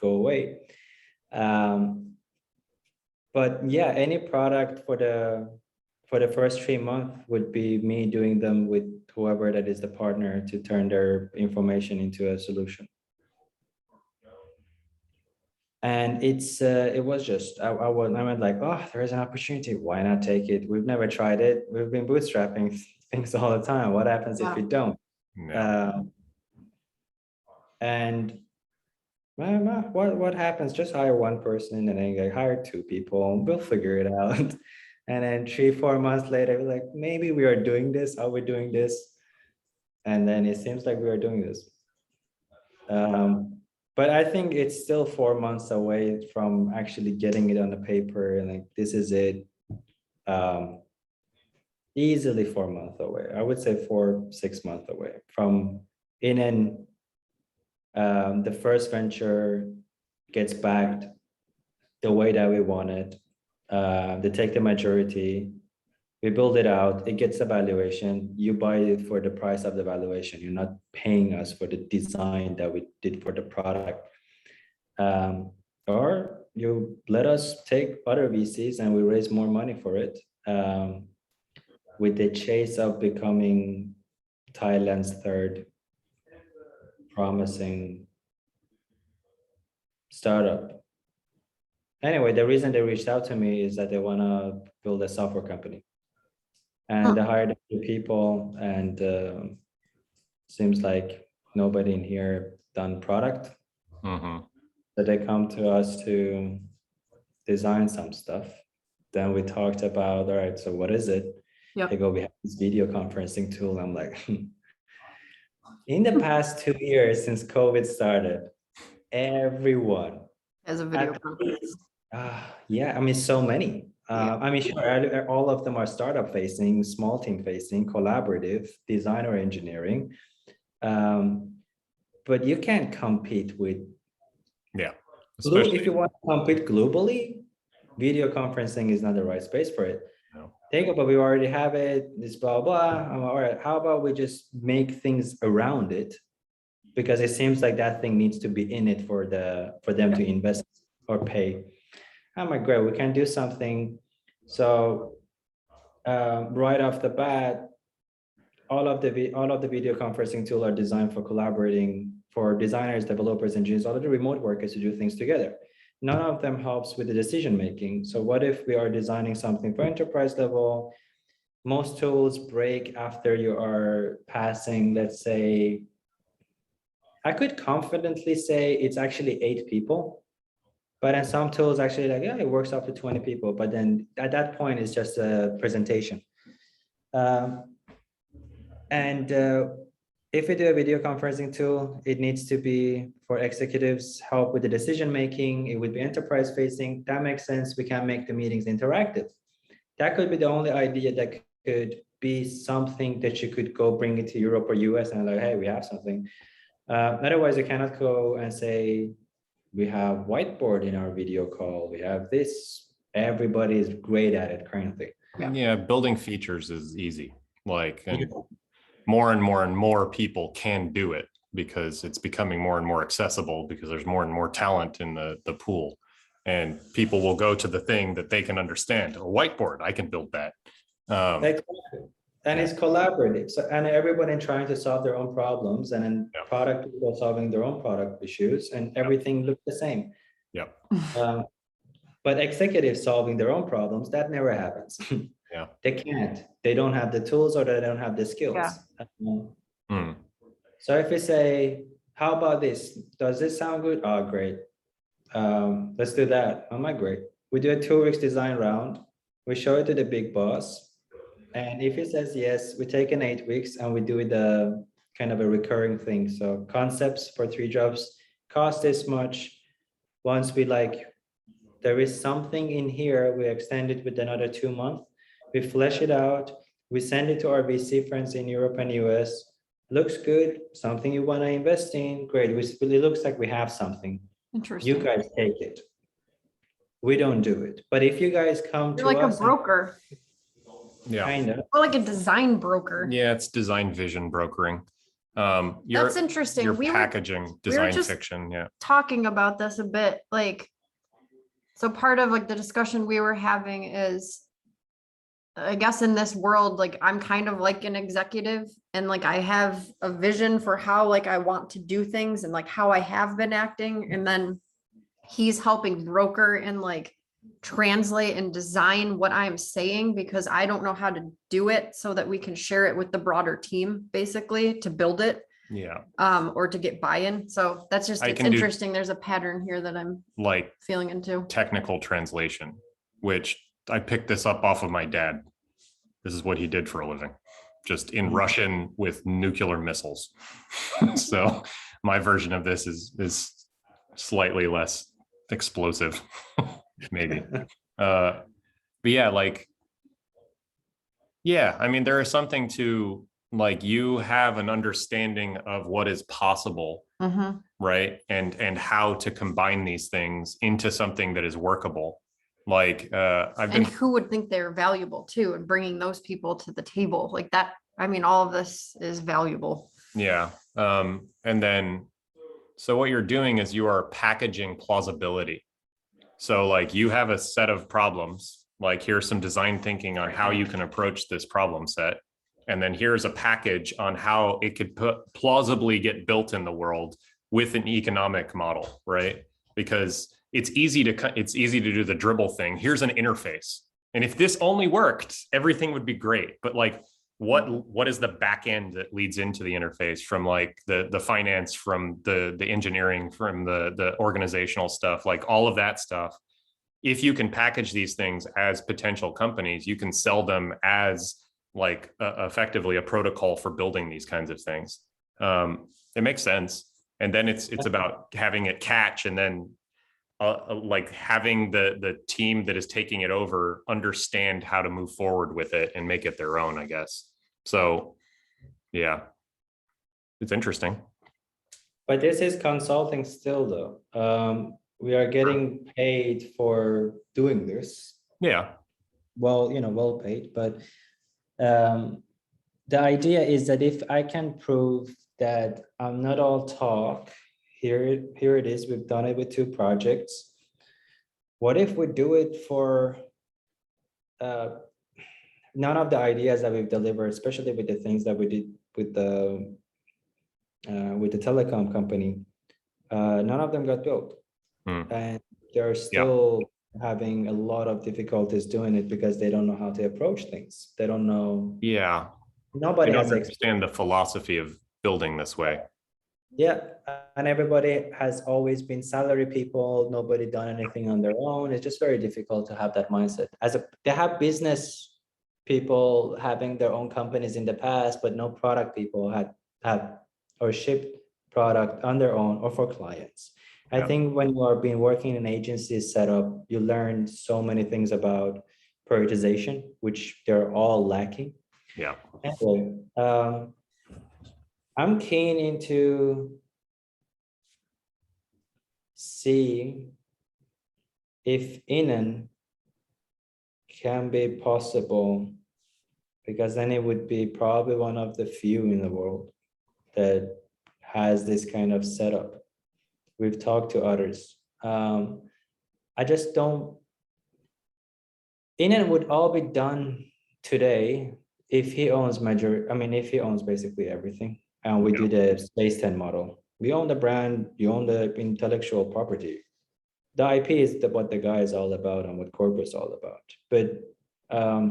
away. But yeah, any product for the first 3 months would be me doing them with whoever that is the partner to turn their information into a solution. And it was just, I went like, oh, there is an opportunity. Why not take it? We've never tried it. We've been bootstrapping things all the time. What happens if we don't? No. And what happens? Just hire one person and then hire two people. We'll figure it out. And then 3-4 months later, we're like, maybe we are doing this. Are we doing this? And then it seems like we are doing this. But I think it's still 4 months away from actually getting it on the paper and like, this is it. Easily 4 months away. I would say 4-6 months away from Inan. The first venture gets backed the way that we want it. They take the majority. We build it out. It gets a valuation. You buy it for the price of the valuation. You're not paying us for the design that we did for the product. Or you let us take other VCs and we raise more money for it. With the chase of becoming Thailand's third promising startup. Anyway, the reason they reached out to me is that they want to build a software company. And they hired a few people, and seems like nobody in here done product. Mhm. So they come to us to design some stuff. Then we talked about, all right, so what is it? Yep. They go, we have this video conferencing tool. I'm like, in the past 2 years since COVID started, everyone, As a video at conference. least, yeah, I mean, so many. Yeah. I mean, sure, all of them are startup facing, small team facing, collaborative, design or engineering. But you can't compete with, Yeah. if Especially, you want to compete globally, video conferencing is not the right space for it. No. Take it, but we already have it, this blah, blah. All right, how about we just make things around it? Because it seems like that thing needs to be in it for them to invest or pay. I'm like, great, we can do something. So right off the bat, all of the video conferencing tools are designed for collaborating for designers, developers, engineers, all of the remote workers to do things together. None of them helps with the decision making. So what if we are designing something for enterprise level? Most tools break after you are passing, let's say, I could confidently say it's actually 8 people. But then some tools actually like, yeah, it works up to 20 people. But then at that point, it's just a presentation. And if we do a video conferencing tool, it needs to be for executives, help with the decision making. It would be enterprise facing. That makes sense. We can make the meetings interactive. That could be the only idea that could be something that you could go bring it to Europe or US and like, hey, we have something. Otherwise, you cannot go and say, we have whiteboard in our video call. We have this. Everybody is great at it currently. yeah, building features is easy. Like, and more and more and more people can do it because it's becoming more and more accessible because there's more and more talent in the pool. And people will go to the thing that they can understand. A whiteboard, I can build that. And it's collaborative. So, and everybody trying to solve their own problems, and then Yeah. product people solving their own product issues, and everything looks the same. Yep. But executives solving their own problems, that never happens. Yeah. They can't. They don't have the tools or they don't have the skills. Mm. So if we say, how about this? Does this sound good? Oh, great. Let's do that. Oh my, great. We do a 2 weeks design round. We show it to the big boss. And if he says yes, we take an 8 weeks and we do the kind of a recurring thing. So concepts for 3 jobs cost this much. Once we like, there is something in here, we extend it with another 2 months. We flesh it out. We send it to our VC friends in Europe and US. Looks good. Something you want to invest in. Great. It looks like we have something. Interesting. You guys take it. We don't do it. But if you guys come You're to like us, a broker. Yeah. kind of. Or like a design broker. Yeah, it's design vision brokering. That's You're interesting. you're We were packaging design just- fiction. Yeah. talking about this a bit, like, so part of like the discussion we were having is, I guess in this world, like I'm kind of like an executive and like I have a vision for how like I want to do things and like how I have been acting. And then he's helping broker and like translate and design what I'm saying because I don't know how to do it so that we can share it with the broader team, basically to build it. Yeah. Or to get buy-in. So that's just, I it's can do- interesting. There's a pattern here that I'm Like feeling into. technical translation, which I picked this up off of my dad. This is what he did for a living, just in Russian with nuclear missiles. So my version of this is slightly less explosive, maybe. But yeah, like, yeah, I mean, there is something to like, you have an understanding of what is possible, Mhm. right? And how to combine these things into something that is workable. Like I've And been, who would think they're valuable too, and bringing those people to the table like that. I mean, all of this is valuable. yeah. And then, so what you're doing is you are packaging plausibility. So like you have a set of problems, like here's some design thinking on how you can approach this problem set. And then here's a package on how it could plausibly get built in the world with an economic model, right? Because it's easy to do the dribble thing. Here's an interface. And if this only worked, everything would be great. But like, what is the back end that leads into the interface, from like the finance, from the engineering, from the organizational stuff, like all of that stuff. If you can package these things as potential companies, you can sell them as like effectively a protocol for building these kinds of things. It makes sense. And then it's about having it catch, and then like having the team that is taking it over understand how to move forward with it and make it their own, I guess. So yeah, it's interesting. But this is consulting still though. We are getting paid for doing this. Yeah. Well, well paid, but the idea is that if I can prove that I'm not all talk, here it is, we've done it with 2 projects. What if we do it for none of the ideas that we've delivered, especially with the things that we did with the telecom company, none of them got built. And they're still having a lot of difficulties doing it because they don't know how to approach things. They don't know. Yeah. Nobody I has don't understand the philosophy of building this way. Yeah, and everybody has always been salary people. Nobody done anything on their own. It's just very difficult to have that mindset. They have business people having their own companies in the past, but no product people have or shipped product on their own or for clients. I think when you are been working in agencies setup, you learn so many things about prioritization, which they're all lacking. Yeah. Anyway, I'm keen into seeing if Inan can be possible, because then it would be probably one of the few in the world that has this kind of setup. We've talked to others. I just don't. Inan would all be done today if he owns if he owns basically everything. And we did a Space 10 model. We own the brand, you own the intellectual property. The IP is what the guy is all about and what corporate is all about. But I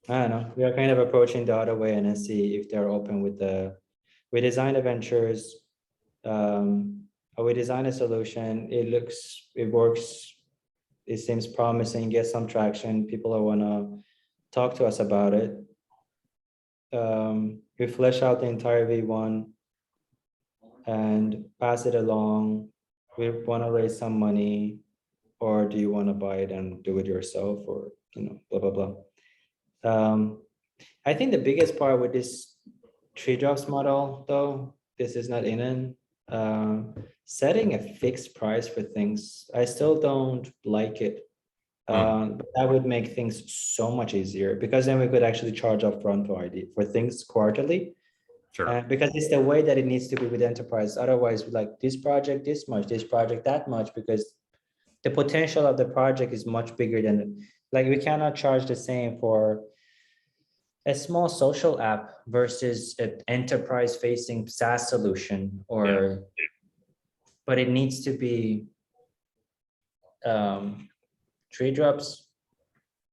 don't know, we are kind of approaching the other way and then see if they're open with we design the ventures, we design a solution, it works, it seems promising, get some traction, people want to talk to us about it. We flesh out the entire V1 and pass it along. We want to raise some money, or do you want to buy it and do it yourself, or blah blah blah. I think the biggest part with this 3 drops model, though, this is not in setting a fixed price for things. I still don't like it. That would make things so much easier, because then we could actually charge upfront for things quarterly. Sure. Because it's the way that it needs to be with enterprise. Otherwise, like this project this much, this project that much, because the potential of the project is much bigger than, like, we cannot charge the same for a small social app versus an enterprise facing SaaS solution, or but it needs to be 3 drops.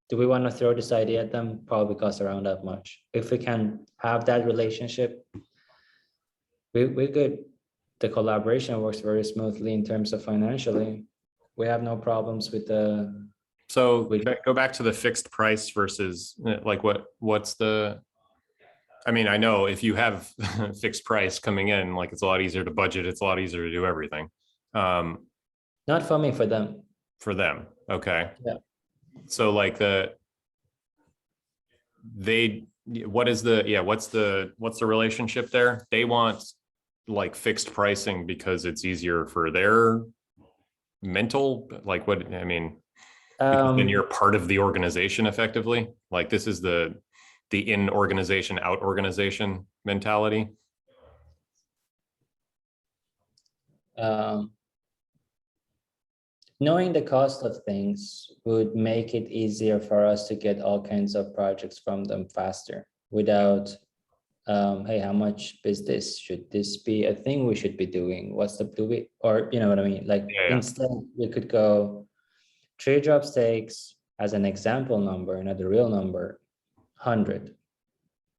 Do we want to throw this idea at them? Probably costs around that much. If we can have that relationship, we're good. The collaboration works very smoothly in terms of financially. We have no problems with the. So go back to the fixed price versus like what's the, I mean, I know if you have fixed price coming in, like it's a lot easier to budget. It's a lot easier to do everything. Not for me, for them. For them. Okay. Yeah. So like what's the relationship there? They want like fixed pricing because it's easier for their mental, like what, I mean, because then you're part of the organization effectively. Like this is the in organization, out organization mentality. Knowing the cost of things would make it easier for us to get all kinds of projects from them faster without, hey, how much is this? Should this be a thing we should be doing? What's the, do we, or you know what I mean? Like instead we could go 3 drops takes as an example number, not the real number. 100,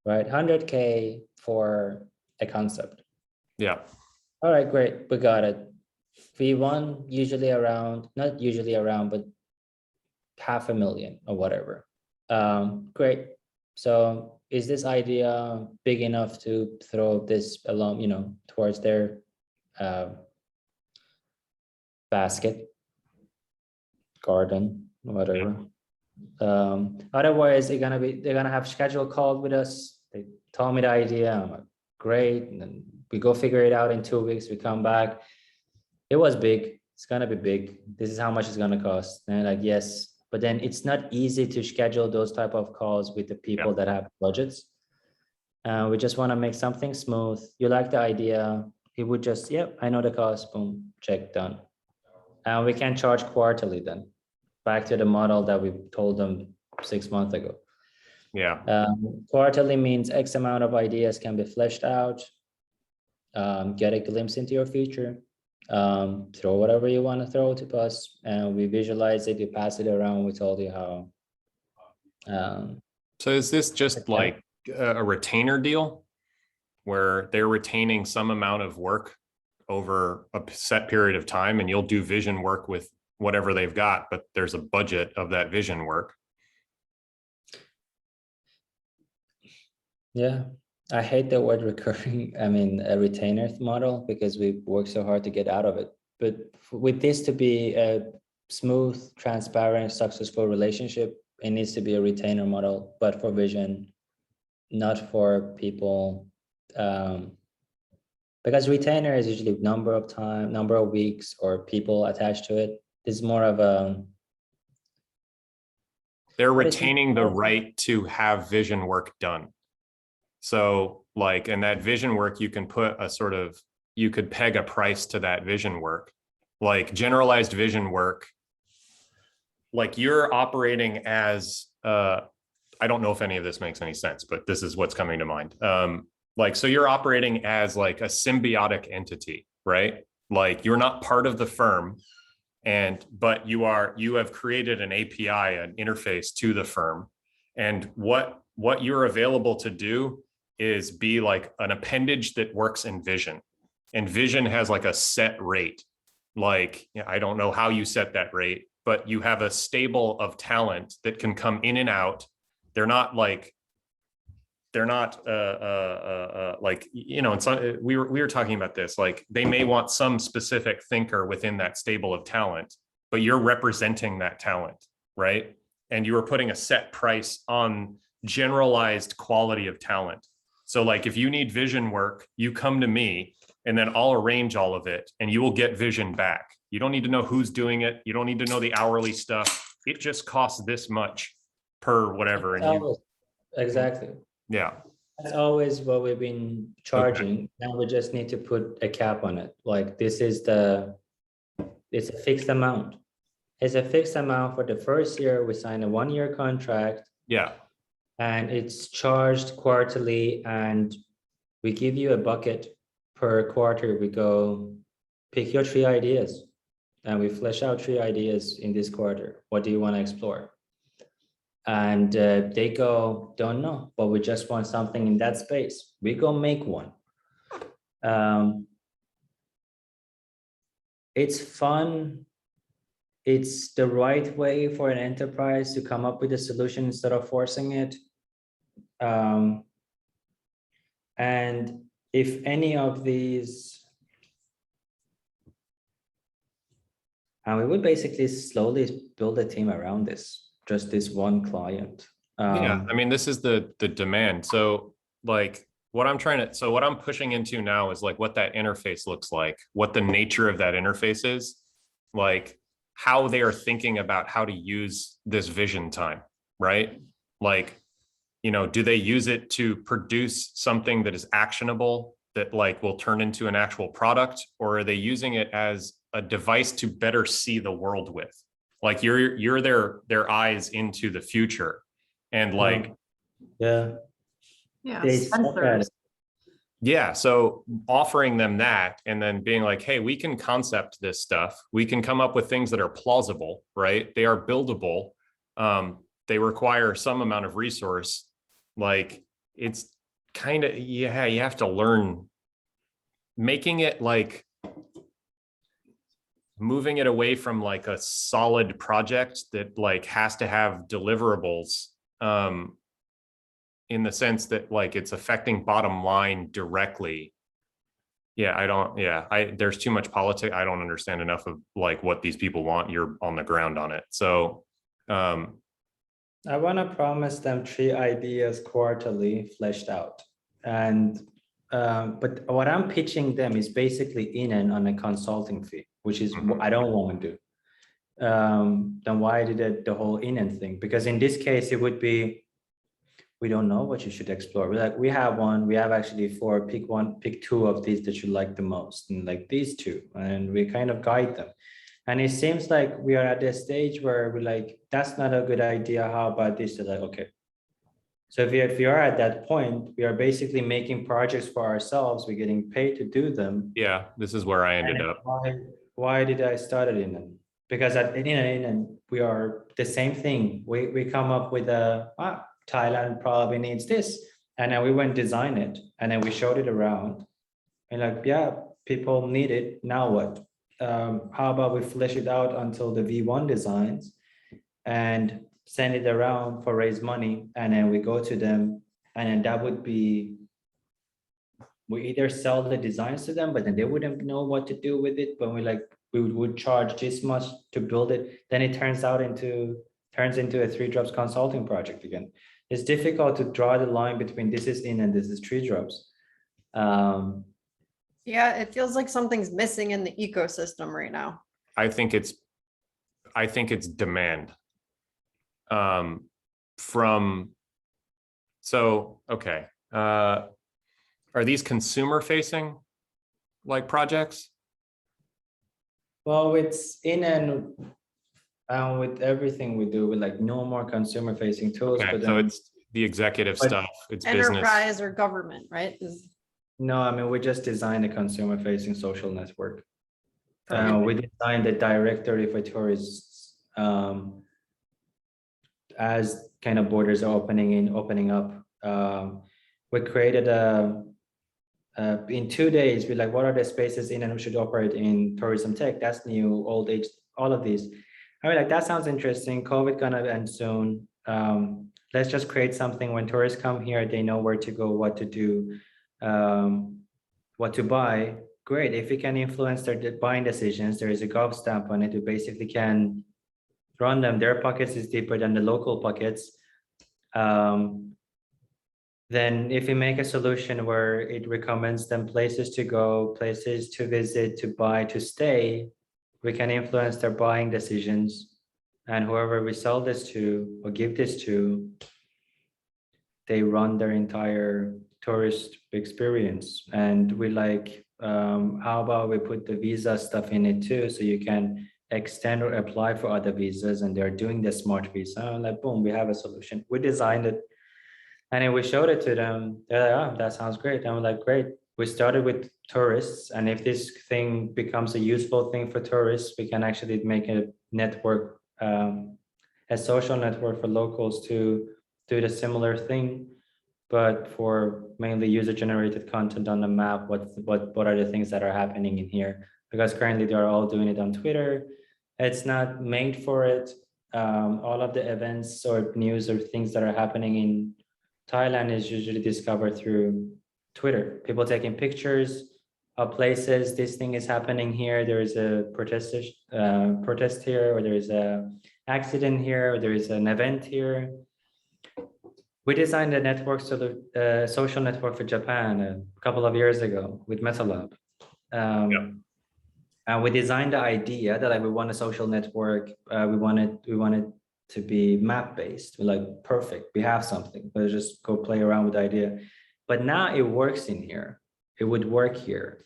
right? 100K for a concept. Yeah. All right, great, we got it. V1 usually around, not usually around, but 500,000 or whatever. Great. So is this idea big enough to throw this along, towards their basket, garden, whatever? Otherwise, they're gonna have scheduled calls with us. They told me the idea. I'm like, great. And then we go figure it out in 2 weeks. We come back. It was big. It's gonna be big. This is how much it's gonna cost. And like, yes, but then it's not easy to schedule those type of calls with the people that have budgets. We just want to make something smooth. You like the idea. He would just, yep, I know the cost, boom, check, done. And we can charge quarterly then. Back to the model that we told them 6 months ago. Yeah. Quarterly means X amount of ideas can be fleshed out. Get a glimpse into your future. Throw whatever you want to throw to us, and we visualize it. You pass it around. We told you how. So is this just like a retainer deal where they're retaining some amount of work over a set period of time, and you'll do vision work with whatever they've got, but there's a budget of that vision work? Yeah, I hate the word recurring, I mean, a retainer model, because we work so hard to get out of it. But with this to be a smooth, transparent, successful relationship, it needs to be a retainer model, but for vision, not for people. Because retainer is usually number of weeks, or people attached to it. It's more of a. They're retaining the right to have vision work done. So like, and that vision work, you can put you could peg a price to that vision work, like generalized vision work. Like you're operating as, I don't know if any of this makes any sense, but this is what's coming to mind. So you're operating as like a symbiotic entity, right? Like you're not part of the firm, but you have created an API, an interface to the firm. And what you're available to do is be like an appendage that works in vision. And vision has like a set rate. Like, I don't know how you set that rate, but you have a stable of talent that can come in and out. They're not like, and we were talking about this, like they may want some specific thinker within that stable of talent, but you're representing that talent, right? And you are putting a set price on generalized quality of talent. So like if you need vision work, you come to me and then I'll arrange all of it and you will get vision back. You don't need to know who's doing it. You don't need to know the hourly stuff. It just costs this much per whatever. Exactly. Yeah. That's always what we've been charging. Okay. Now we just need to put a cap on it. Like it's a fixed amount. It's a fixed amount for the first year. We sign a 1-year contract. Yeah. And it's charged quarterly, and we give you a bucket per quarter. We go pick your 3 ideas, and we flesh out 3 ideas in this quarter. What do you want to explore? And they go, don't know, but we just want something in that space. We go make one. It's fun. It's the right way for an enterprise to come up with a solution instead of forcing it. And if any of these, and we would basically slowly build a team around this, just this one client. Yeah, I mean, this is the demand. So like what I'm pushing into now is like what that interface looks like, what the nature of that interface is, like how they are thinking about how to use this vision time, right? Like, do they use it to produce something that is actionable that like will turn into an actual product, or are they using it as a device to better see the world with? Like you're their eyes into the future, and like yeah, yeah. So offering them that, and then being like, hey, we can concept this stuff. We can come up with things that are plausible, right? They are buildable. They require some amount of resource. Like it's kind of, yeah, you have to learn making it like moving it away from like a solid project that like has to have deliverables, in the sense that like it's affecting bottom line directly. Yeah, there's too much politics. I don't understand enough of like what these people want. You're on the ground on it. So I want to promise them 3 ideas quarterly fleshed out. And but what I'm pitching them is basically in and on a consulting fee, which is what I don't want to do. Then why did it the whole in and thing? Because in this case, it would be, we don't know what you should explore. We're like, we have one, we have actually 4, pick one, pick 2 of these that you like the most, and like these 2, and we kind of guide them. And it seems like we are at the stage where we're like, that's not a good idea. How about this? They're like, okay. So if we are at that point, we are basically making projects for ourselves. We're getting paid to do them. yeah, this is where I ended up. Why did I start it in them? Because at in we are the same thing. We come up with Thailand probably needs this, and then we went design it, and then we showed it around, and like, yeah, people need it. Now what? How about we flesh it out until the V1 designs and send it around for raise money, and then we go to them, and then that would be, we either sell the designs to them, but then they wouldn't know what to do with it. But we would charge this much to build it, then it turns into a 3 drops consulting project again. It's difficult to draw the line between this is in and this is 3 drops. Yeah, it feels like something's missing in the ecosystem right now. I think it's demand. Okay. Are these consumer facing like projects? Well, it's in and with everything we do, with like no more consumer facing tools. Okay, but so then, it's the executive but stuff, it's business. Enterprise or government, right? no, I mean, we just designed a consumer facing social network. Okay. We designed a directory for tourists as kind of borders are opening up. We created in 2 days, we're like, what are the spaces in and we should operate in tourism tech? That's new, old age, all of these. I mean, like, that sounds interesting. COVID gonna end soon. Let's just create something when tourists come here, they know where to go, what to do, what to buy. Great. If we can influence their buying decisions, there is a gov stamp on it. We basically can run them. Their pockets is deeper than the local pockets. Then if we make a solution where it recommends them places to go, places to visit, to buy, to stay, we can influence their buying decisions. And whoever we sell this to or give this to, they run their entire tourist experience. And we like, how about we put the visa stuff in it too, so you can extend or apply for other visas, and they're doing the smart visa. Like, boom, we have a solution. We designed it, and then we showed it to them. They're like, oh, that sounds great. And we're like, great. We started with tourists, and if this thing becomes a useful thing for tourists, we can actually make a network, a social network for locals to do the similar thing, but for mainly user-generated content on the map. What are the things that are happening in here? Because currently they are all doing it on Twitter. It's not made for it. All of the events or news or things that are happening in Thailand is usually discovered through Twitter. People taking pictures of places. This thing is happening here. There is a protest here, or there is a accident here, or there is an event here. We designed a network, social network for Japan a couple of years ago with MetaLab. And we designed the idea that like, we want a social network. We wanted to be map based. We're like, perfect, we have something. Let's just go play around with the idea. But now it works in here. It would work here.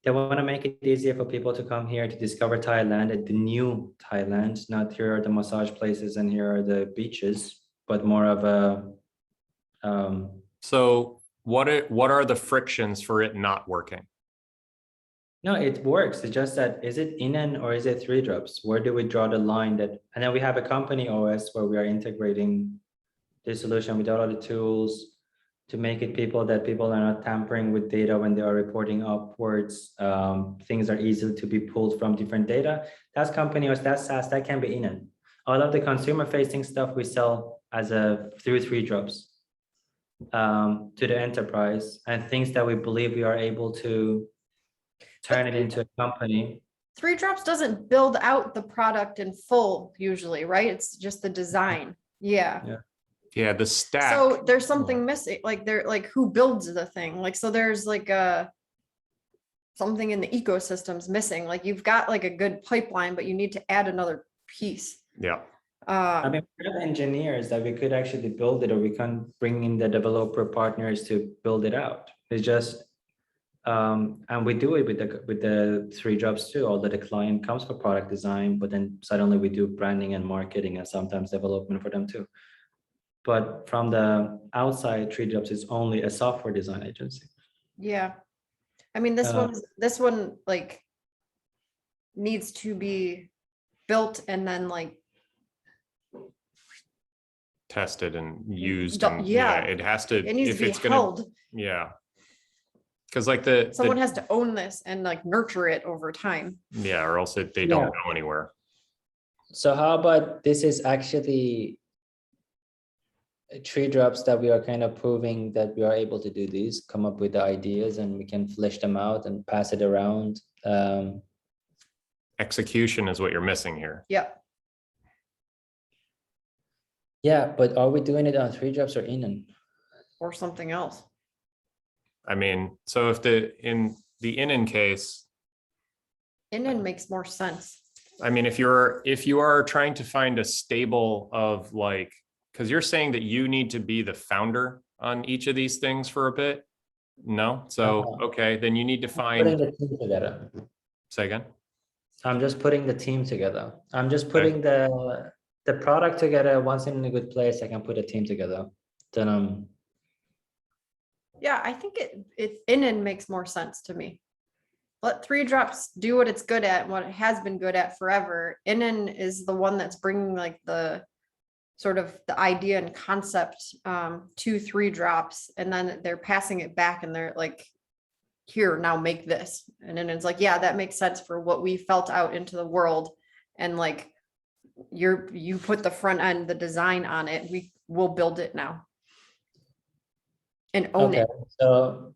They want to make it easier for people to come here to discover Thailand, the new Thailand. Not here are the massage places and here are the beaches, but more of a. So what are the frictions for it not working? No, it works. It's just that, is it in or is it 3 drops? Where do we draw the line that, and then we have a company OS where we are integrating the solution with all the tools to make it people are not tampering with data when they are reporting upwards. Things are easy to be pulled from different data. That's company OS, that's SaaS, that can be in. All of the consumer facing stuff we sell as through 3 drops to the enterprise, and things that we believe we are able to turn it into a company. 3 drops doesn't build out the product in full usually, right? It's just the design. Yeah. Yeah, the stack. So there's something missing, like who builds the thing? Like, so there's like something in the ecosystem's missing. Like you've got like a good pipeline, but you need to add another piece. Yeah. I mean, we have engineers that we could actually build it, or we can bring in the developer partners to build it out. It's just, and we do it with the 3 drops too. Although the client comes for product design, but then suddenly we do branding and marketing and sometimes development for them too. But from the outside, 3 drops is only a software design agency. Yeah. I mean, this one like needs to be built and then like Tested and used. Do- And yeah. it has to, it needs if to be it's gonna, held. yeah. Cause like Someone has to own this and like nurture it over time. yeah, or else they don't go anywhere. So how about this is actually 3 drops that we are kind of proving that we are able to do these, come up with the ideas, and we can flesh them out and pass it around. Execution is what you're missing here. Yep. Yeah, but are we doing it on 3 drops or in? Or something else. I mean, so if in the in case, In makes more sense. I mean, if you are trying to find a stable of like, because you're saying that you need to be the founder on each of these things for a bit. No, so okay, then you need to Putting find. the team together. Say again. I'm just putting the team together. I'm just putting the product together. Once in a good place, I can put a team together. Then Yeah, I think it in makes more sense to me. Let 3 drops do what it's good at, what it has been good at forever. In is the one that's bringing like the sort of the idea and concept to 3 drops, and then they're passing it back and they're like, here, now make this. And then it's like, yeah, that makes sense for what we felt out into the world. And like you put the front end, the design on it, we will build it now. And own it. So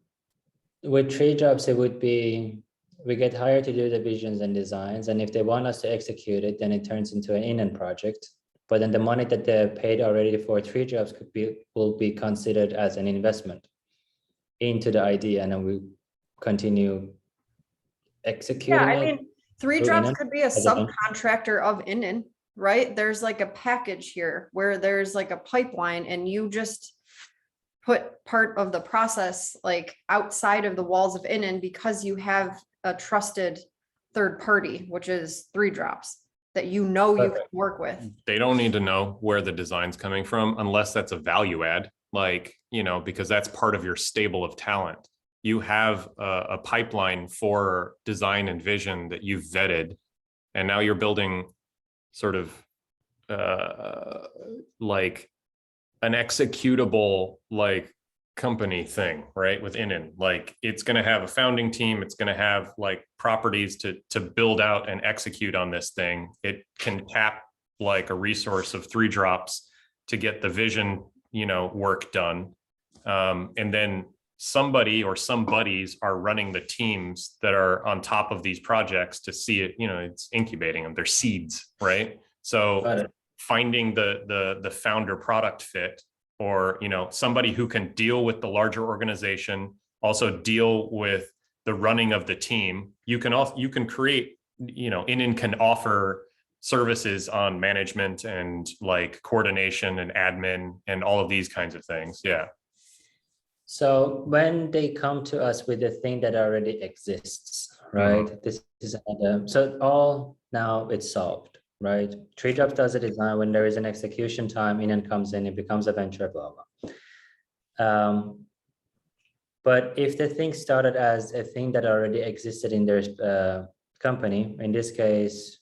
with 3 drops, it would be we get hired to do the visions and designs, and if they want us to execute it, then it turns into an in project. But then the money that they paid already for 3 drops will be considered as an investment into the idea, and then we continue executing. Yeah, I mean, 3 drops could be a as a- subcontractor of in, right? There's like a package here where there's like a pipeline and you just put part of the process like outside of the walls of in because you have a trusted third party, which is 3 drops that you know you can work with. They don't need to know where the design's coming from unless that's a value add, like, because that's part of your stable of talent. You have a pipeline for design and vision that you've vetted, and now you're building sort of like an executable like company thing, right? Within like it's going to have a founding team, it's going to have like properties to build out and execute on this thing. It can tap like a resource of 3 drops to get the vision work done, and then somebody or some buddies are running the teams that are on top of these projects to see it. It's incubating them, they're seeds, right? So finding the founder product fit, or somebody who can deal with the larger organization, also deal with the running of the team. You can create, in can offer services on management and like coordination and admin and all of these kinds of things. Yeah. So when they come to us with a thing that already exists, right? Mm-hmm. This is so all now it's solved, right? 3drops does a design. When there is an execution time, in and comes in, it becomes a venture, blah blah. But if the thing started as a thing that already existed in their company, in this case,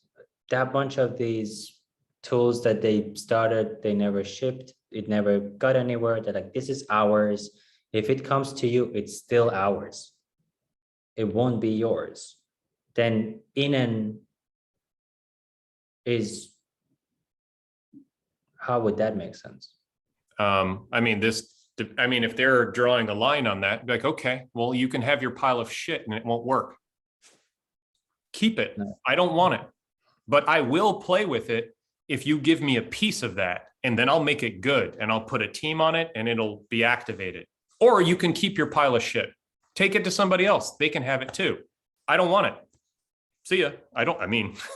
there are a bunch of these tools that they started, they never shipped, it never got anywhere. They're like, this is ours. If it comes to you, it's still ours. It won't be yours. Then in is, how would that make sense? I mean, if they're drawing a line on that, like, okay, well, you can have your pile of shit and it won't work. Keep it. No. I don't want it, but I will play with it if you give me a piece of that, and then I'll make it good and I'll put a team on it and it'll be activated. Or you can keep your pile of shit. Take it to somebody else. They can have it too. I don't want it. See ya.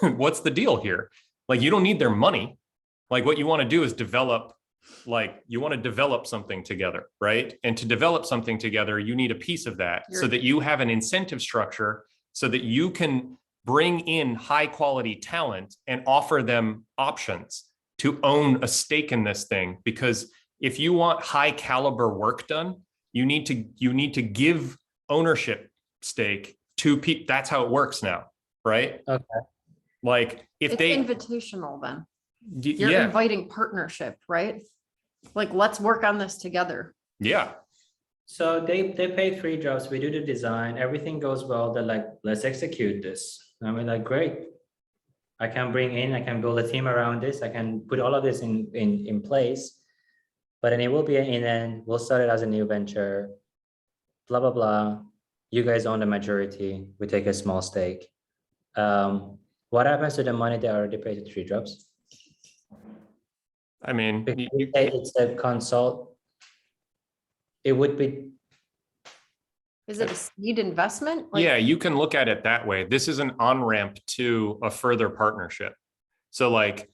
What's the deal here? Like, you don't need their money. Like, what you want to do is develop something together, right? And to develop something together, you need a piece of that so that you have an incentive structure so that you can bring in high quality talent and offer them options to own a stake in this thing. Because if you want high caliber work done, you need to give ownership stake to people. That's how it works now, right? Okay. Like, if It's they invitational then. You're yeah, inviting partnership, right? Like, let's work on this together. yeah. So they pay 3 jobs. We do the design, everything goes well. They're like, let's execute this. And we're like, great. I can build a team around this. I can put all of this in place. But then it will be we'll start it as a new venture, blah, blah, blah. You guys own the majority. We take a small stake. What happens to the money they already paid to 3 jobs? I mean, Because you say it's a consult. It would be. Is it a seed investment? Like, yeah, you can look at it that way. This is an on-ramp to a further partnership. So like,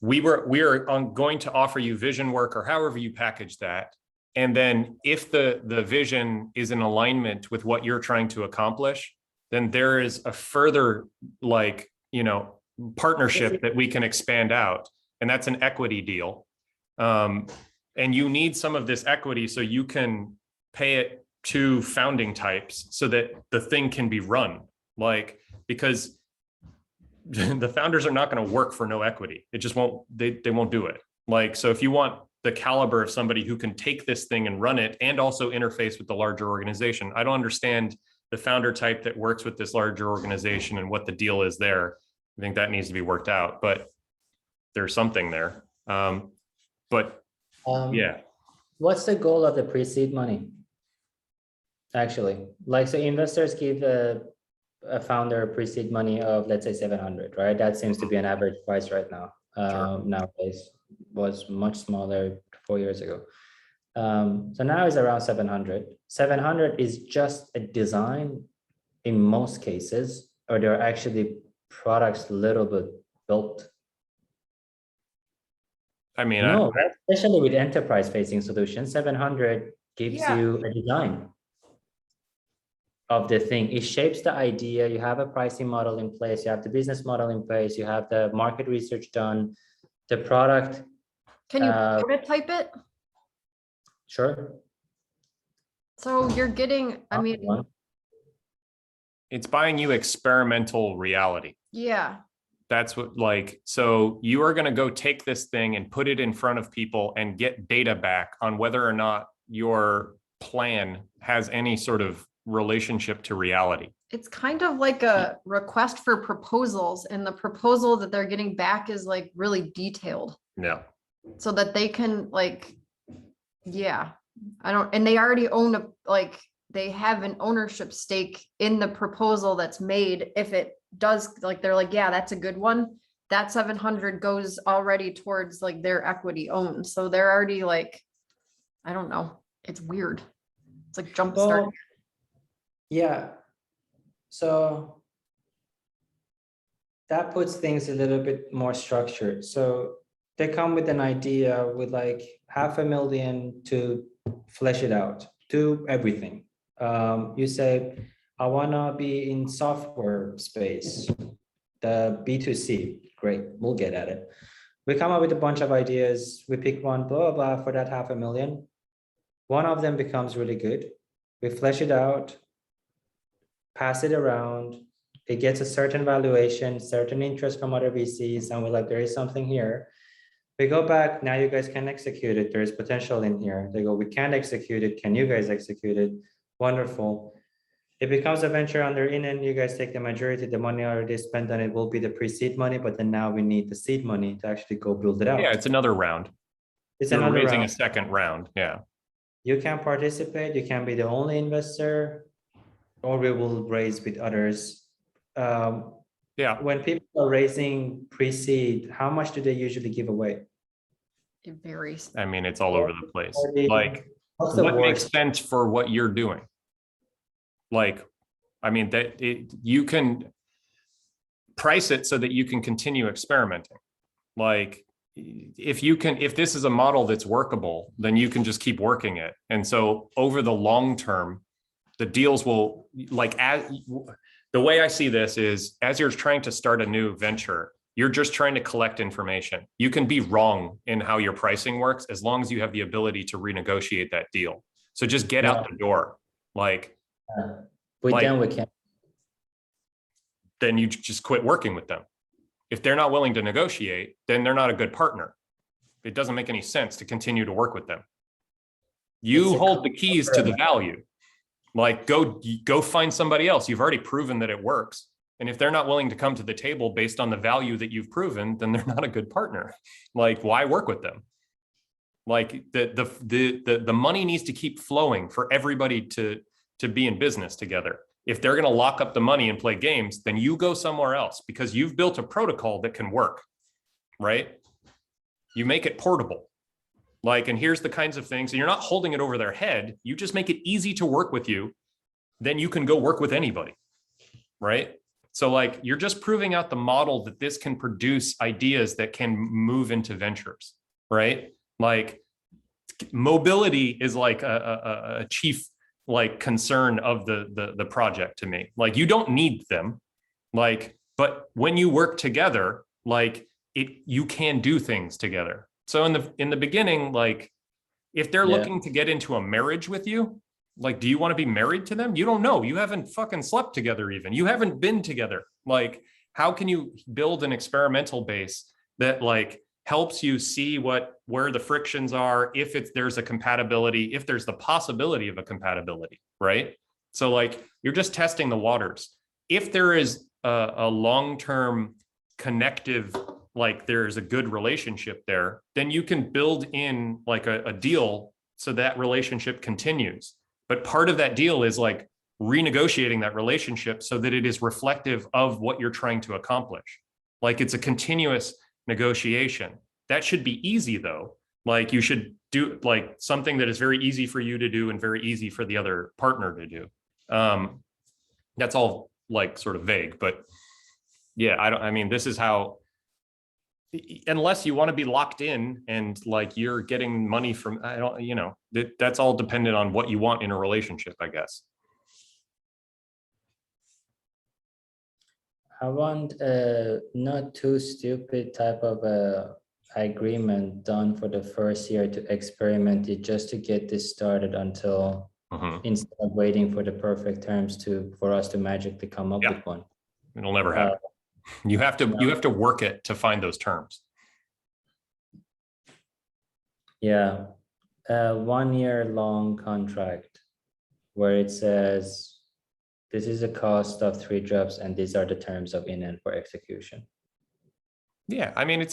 we are going to offer you vision work, or however you package that. And then if the vision is in alignment with what you're trying to accomplish, then there is a further, like, partnership that we can expand out. And that's an equity deal. And you need some of this equity so you can pay it to founding types so that the thing can be run. Like, because the founders are not going to work for no equity. It just won't, they won't do it. Like, so if you want the caliber of somebody who can take this thing and run it and also interface with the larger organization, I don't understand the founder type that works with this larger organization and what the deal is there. I think that needs to be worked out, but there's something there. Yeah. What's the goal of the pre-seed money? Actually, like, so investors give a founder pre-seed money of, let's say, 700, right? That seems to be an average price right now. Sure. Nowadays was much smaller 4 years ago. So now it's around 700. 700 is just a design in most cases, or there are actually products a little bit built. I mean, No, especially with enterprise facing solutions, 700 gives you a design of the thing. It shapes the idea. You have a pricing model in place. You have the business model in place. You have the market research done. The product. can you prototype it? Sure. So you're getting, I mean, it's buying you experimental reality. yeah. That's what, like, so you are going to go take this thing and put it in front of people and get data back on whether or not your plan has any sort of relationship to reality. It's kind of like a request for proposals, and the proposal that they're getting back is like really detailed Yeah. so that they can, like, yeah, and they already own they have an ownership stake in the proposal that's made. If it does, like, they're like, yeah, that's a good one. That 700 goes already towards like their equity owned. So they're already like, I don't know. It's weird. It's like jumpstart. Yeah. So that puts things a little bit more structured. So they come with an idea with like $500,000 to flesh it out, do everything. You say, I want to be in software space, the B2C. Great, we'll get at it. We come up with a bunch of ideas. We pick one, blah, blah, blah, for that $500,000. One of them becomes really good. we flesh it out, pass it around, it gets a certain valuation, certain interest from other VCs, and we're like, there is something here. We go back, now you guys can execute it. There's potential in here. They go, we can't execute it. Can you guys execute it? Wonderful. It becomes a venture on their in, and you guys take the majority. The money already spent on it will be the pre-seed money, but then now we need the seed money to actually go build it out. Yeah, it's another round. It's You're another raising round. a second round. Yeah. You can participate. You can be the only investor, or we will raise with others. Yeah. When people are raising pre-seed, how much do they usually give away? It varies. I mean, it's all over the place. 40. Like, What's the what makes worst? sense for what you're doing? Like, I mean, you can price it so that you can continue experimenting. Like, if this is a model that's workable, then you can just keep working it. And so over the long term, the deals will, like, the way I see this is, as you're trying to start a new venture, you're just trying to collect information. You can be wrong in how your pricing works as long as you have the ability to renegotiate that deal. So just get out the door. Like, With them, we can. then you just quit working with them. If they're not willing to negotiate, then they're not a good partner. It doesn't make any sense to continue to work with them. You hold the keys to the value. Like, go find somebody else. You've already proven that it works. And if they're not willing to come to the table based on the value that you've proven, then they're not a good partner. Like, why work with them? Like, the money needs to keep flowing for everybody to be in business together. If they're going to lock up the money and play games, then you go somewhere else, because you've built a protocol that can work, right? You make it portable. Like, and here's the kinds of things, and you're not holding it over their head. You just make it easy to work with you. Then you can go work with anybody, right? So, like, you're just proving out the model that this can produce ideas that can move into ventures, right? Like, mobility is like a chief, like, concern of the project to me. Like, you don't need them, like, but when you work together, like, you can do things together. So in the beginning, like, if they're looking to get into a marriage with you, like, do you want to be married to them? You don't know. You haven't fucking slept together even. You haven't been together. Like, how can you build an experimental base that, like, helps you see where the frictions are, if there's a compatibility, if there's the possibility of a compatibility, right? So, like, you're just testing the waters. If there is a long-term connective, like, there's a good relationship there, then you can build in, like, a deal so that relationship continues. But part of that deal is, like, renegotiating that relationship so that it is reflective of what you're trying to accomplish. Like, it's a continuous negotiation. That should be easy, though. Like, you should do, like, something that is very easy for you to do and very easy for the other partner to do. That's all, like, sort of vague, but yeah, I mean, this is how, unless you want to be locked in and, like, you're getting money from, that's all dependent on what you want in a relationship, I guess. I want a not too stupid type of agreement done for the first year to experiment it, just to get this started until instead of waiting for the perfect terms for us to magically come up with one. It'll never happen. You have to work it to find those terms. Yeah, 1 year long contract where it says, this is the cost of 3 jobs and these are the terms of in and for execution. Yeah, I mean,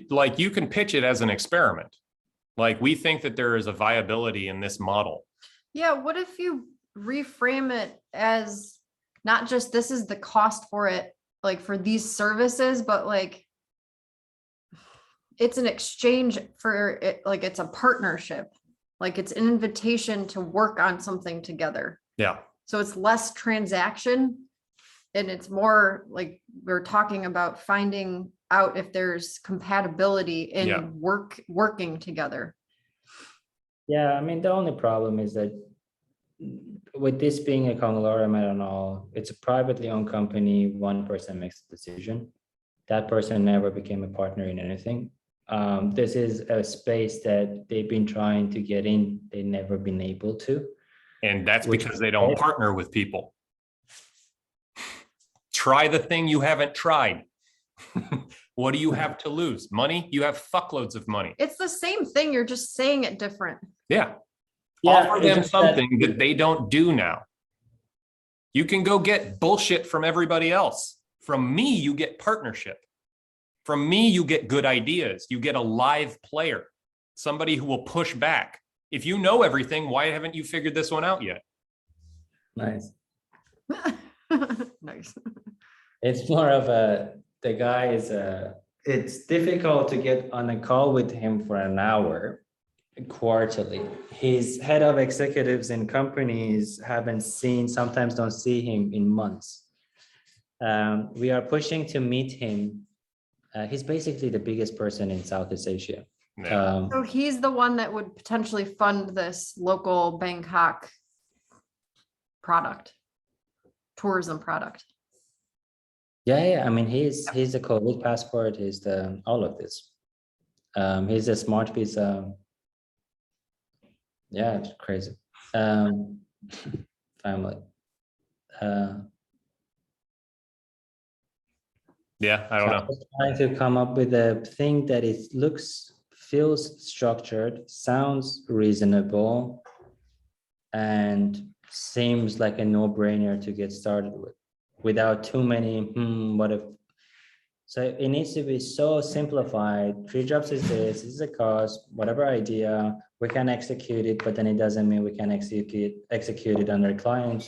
like, you can pitch it as an experiment. Like, we think that there is a viability in this model. Yeah, what if you reframe it as not just this is the cost for it, like, for these services, but, like, it's an exchange for it, like, it's a partnership, like, it's an invitation to work on something together. Yeah. So it's less transaction, and it's more like we're talking about finding out if there's compatibility in working together. Yeah, I mean, the only problem is that with this being a conglomerate and all, it's a privately owned company. One person makes the decision. That person never became a partner in anything. This is a space that they've been trying to get in. They've never been able to. And that's Which because is they don't great. partner with people. Try the thing you haven't tried. What do you have to lose? Money? You have fuckloads of money. It's the same thing. You're just saying it different. Yeah. Yeah, Offer it's them just that- something that they don't do now. You can go get bullshit from everybody else. From me, you get partnership. From me, you get good ideas. You get a live player, somebody who will push back. If you know everything, why haven't you figured this one out yet? Nice. Nice. It's more of the guy is it's difficult to get on a call with him for an hour quarterly. His head of executives in companies haven't seen, sometimes don't see him in months. We are pushing to meet him. He's basically the biggest person in Southeast Asia. Yeah. So he's the one that would potentially fund this local Bangkok product, tourism product. Yeah. I mean, he's the COVID passport. He's the all of this. He's a smart piece. Yeah, it's crazy. Family. Yeah, I don't So know. I'm just trying to come up with a thing that it looks, feels structured, sounds reasonable, and seems like a no-brainer to get started with, without too many, what if? So it needs to be so simplified. 3 jobs is this is the cost, whatever idea, we can execute it, but then it doesn't mean we can execute it under client.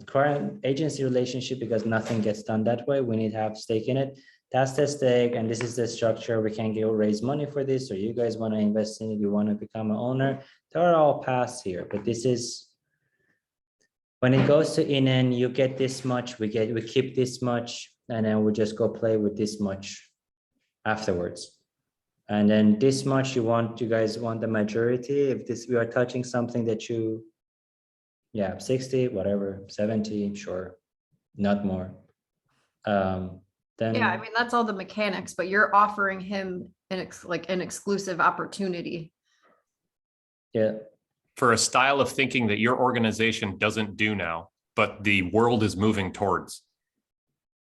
Current agency relationship, because nothing gets done that way. We need to have stake in it. That's the stake, and this is the structure. We can go raise money for this, or you guys want to invest in it, you want to become an owner. They're all passed here, but this is when it goes to in, you get this much, we keep this much, and then we just go play with this much afterwards. And then this much you guys want the majority. If we are touching something that you, 60, whatever, 70, sure, not more. Then Yeah, I mean, that's all the mechanics, but you're offering him an exclusive opportunity. yeah, For a style of thinking that your organization doesn't do now, but the world is moving towards.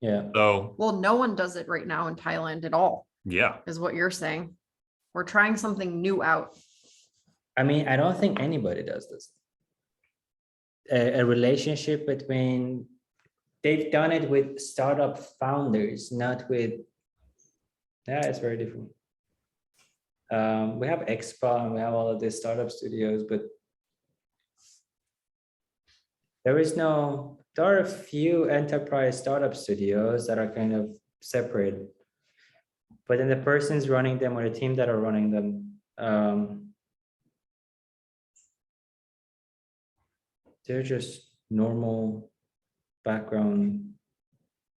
yeah. So, Well, no one does it right now in Thailand at all, yeah. is what you're saying. We're trying something new out. I mean, I don't think anybody does this. A relationship between, they've done it with startup founders, not with, it's very different. We have Expa and we have all of these startup studios, but there are a few enterprise startup studios that are kind of separate, but then the persons running them or the team that are running them, they're just normal background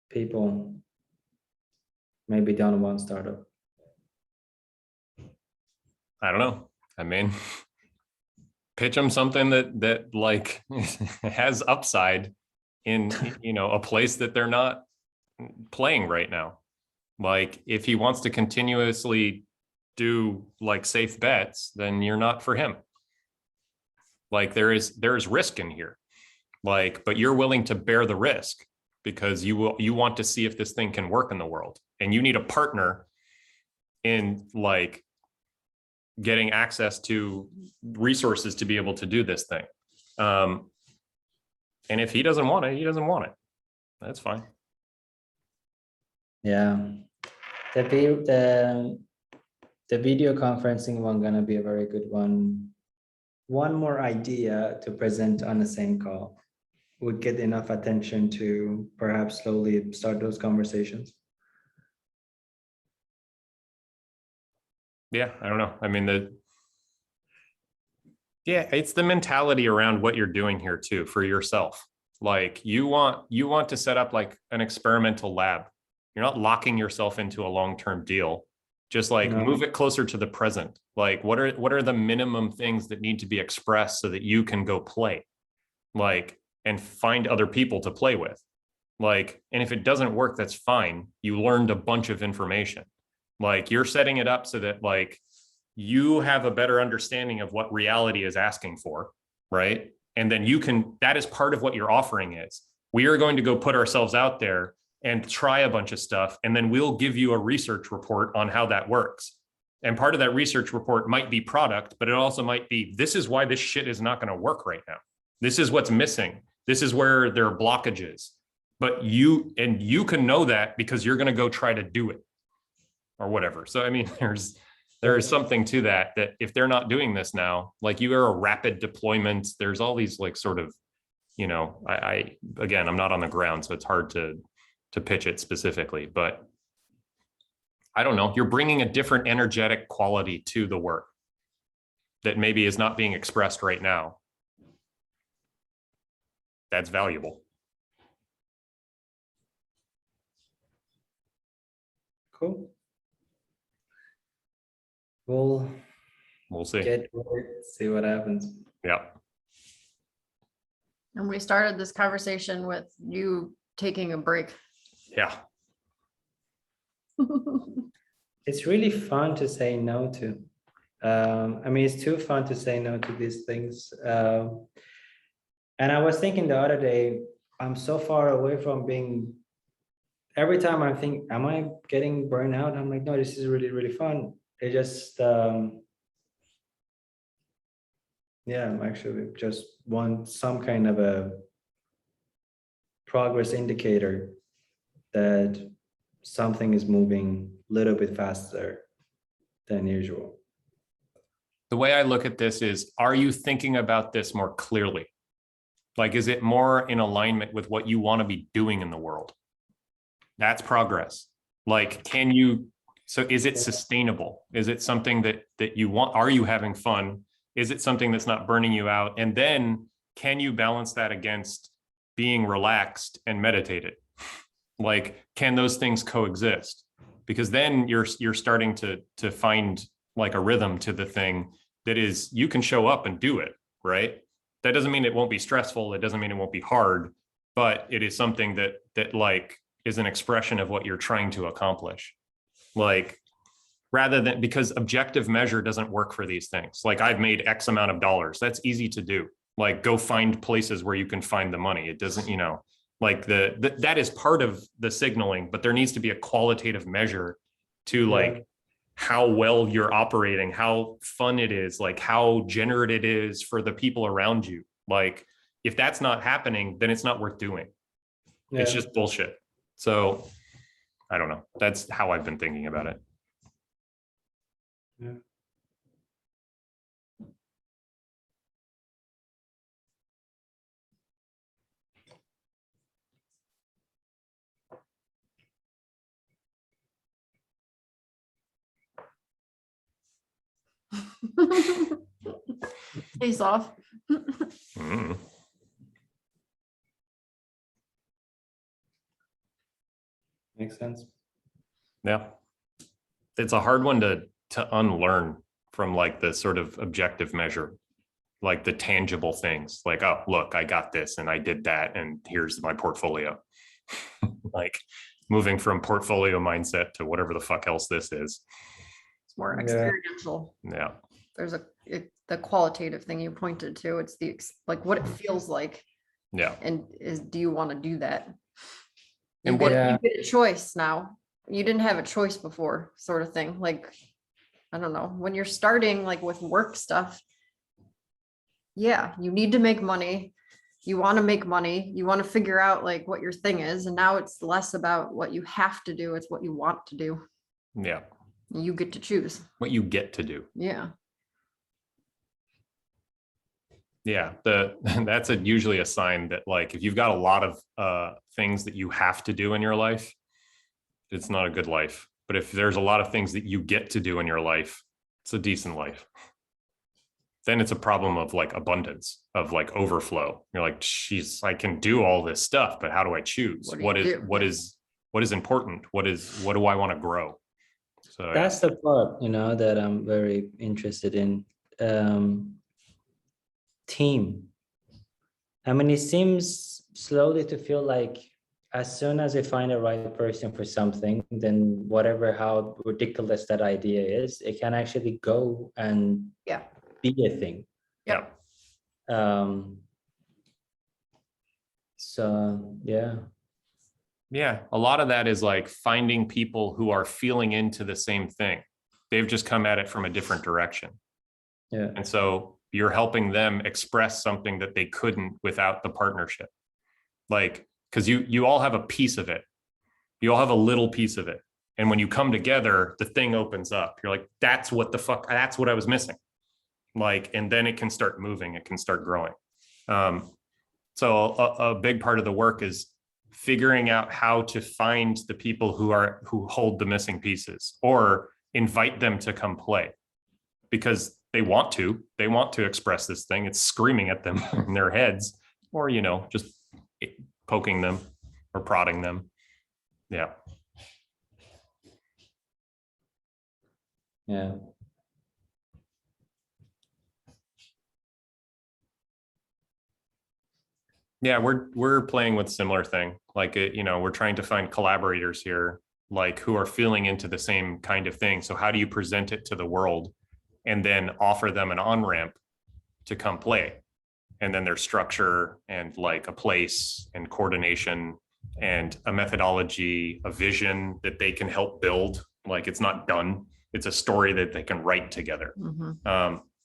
people, maybe done one startup. I don't know. I mean, pitch them something that like has upside in, a place that they're not playing right now. Like if he wants to continuously do like safe bets, then you're not for him. Like there's risk in here. Like, but you're willing to bear the risk because you want to see if this thing can work in the world. And you need a partner in like getting access to resources to be able to do this thing. And if he doesn't want it, he doesn't want it. That's fine. Yeah, the video conferencing one gonna be a very good one. One more idea to present on the same call would get enough attention to perhaps slowly start those conversations. Yeah, I don't know. I mean, it's the mentality around what you're doing here too for yourself. Like you want to set up like an experimental lab. You're not locking yourself into a long-term deal. Just like move it closer to the present. Like what are the minimum things that need to be expressed so that you can go play, like, and find other people to play with. Like, and if it doesn't work, that's fine. You learned a bunch of information. Like you're setting it up so that like you have a better understanding of what reality is asking for. right? And then that is part of what your offering is. We are going to go put ourselves out there and try a bunch of stuff, and then we'll give you a research report on how that works. And part of that research report might be product, but it also might be, this is why this shit is not going to work right now. This is what's missing. This is where there are blockages. But you can know that because you're going to go try to do it or whatever. So, I mean, there is something to that if they're not doing this now, like you are a rapid deployment, there's all these like sort of, again, I'm not on the ground, so it's hard to pitch it specifically, but I don't know, you're bringing a different energetic quality to the work that maybe is not being expressed right now. That's valuable. Cool. We'll see. get to work, see what happens. Yeah. And we started this conversation with you taking a break. Yeah. It's really fun to say no to. I mean, it's too fun to say no to these things. And I was thinking the other day, I'm so far away from being, every time I think, am I getting burned out? I'm like, no, this is really, really fun. It just, yeah, I'm actually just want some kind of a progress indicator that something is moving a little bit faster than usual. The way I look at this is, are you thinking about this more clearly? Like, is it more in alignment with what you want to be doing in the world? That's progress. Like, so is it sustainable? Is it something that you want? Are you having fun? Is it something that's not burning you out? And then can you balance that against being relaxed and meditated? Like, can those things coexist? Because then you're starting to find like a rhythm to the thing that is, you can show up and do it, right? That doesn't mean it won't be stressful. It doesn't mean it won't be hard, but it is something that like is an expression of what you're trying to accomplish. Like, rather than, because objective measure doesn't work for these things. Like, I've made X amount of dollars. That's easy to do. Like, go find places where you can find the money. It doesn't, like that is part of the signaling, but there needs to be a qualitative measure to like how well you're operating, how fun it is, like how generative it is for the people around you. Like, if that's not happening, then it's not worth doing. Yeah. It's just bullshit. So I don't know. That's how I've been thinking about it. Yeah. Face off. Mm. Makes sense. Yeah. It's a hard one to unlearn from like the sort of objective measure, like the tangible things, like, oh, look, I got this and I did that, and here's my portfolio. Like, moving from portfolio mindset to whatever the fuck else this is. It's more experiential. Yeah. There's the qualitative thing you pointed to. It's like what it feels like. Yeah. And do you want to do that? And you get a choice now. You didn't have a choice before, sort of thing. Like, I don't know, when you're starting like with work stuff, yeah, you need to make money. You want to make money. You want to figure out like what your thing is. And now it's less about what you have to do. It's what you want to do. Yeah. You get to choose. What you get to do. Yeah. Yeah. That's usually a sign that like, if you've got a lot of things that you have to do in your life, it's not a good life. But if there's a lot of things that you get to do in your life, it's a decent life. Then it's a problem of like abundance, of like overflow. You're like, geez, I can do all this stuff, but how do I choose? What is important? What do I want to grow? So that's the part, that I'm very interested in. Team. I mean, it seems slowly to feel like as soon as I find the right person for something, then how ridiculous that idea is, it can actually go and be a thing. Yeah. So yeah. Yeah, a lot of that is like finding people who are feeling into the same thing. They've just come at it from a different direction. Yeah. And so you're helping them express something that they couldn't without the partnership. Like, because you all have a piece of it. You all have a little piece of it. And when you come together, the thing opens up. You're like, that's what the fuck, that's what I was missing. Like, and then it can start moving, it can start growing. So a big part of the work is figuring out how to find the people who hold the missing pieces, or invite them to come play, because they want to express this thing. It's screaming at them in their heads, or, just poking them or prodding them. Yeah. Yeah. Yeah, we're playing with similar thing. Like, we're trying to find collaborators here, like, who are feeling into the same kind of thing. So how do you present it to the world and then offer them an on-ramp to come play? And then there's structure and like a place and coordination and a methodology, a vision that they can help build. Like, it's not done. It's a story that they can write together.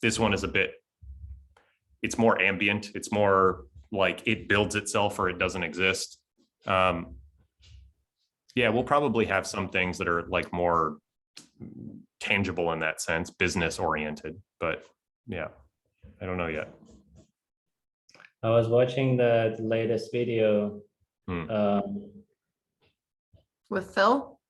This one is it's more ambient. It's more like it builds itself or it doesn't exist. Yeah, we'll probably have some things that are like more tangible in that sense, business oriented, but yeah, I don't know yet. I was watching the latest video. With Phil?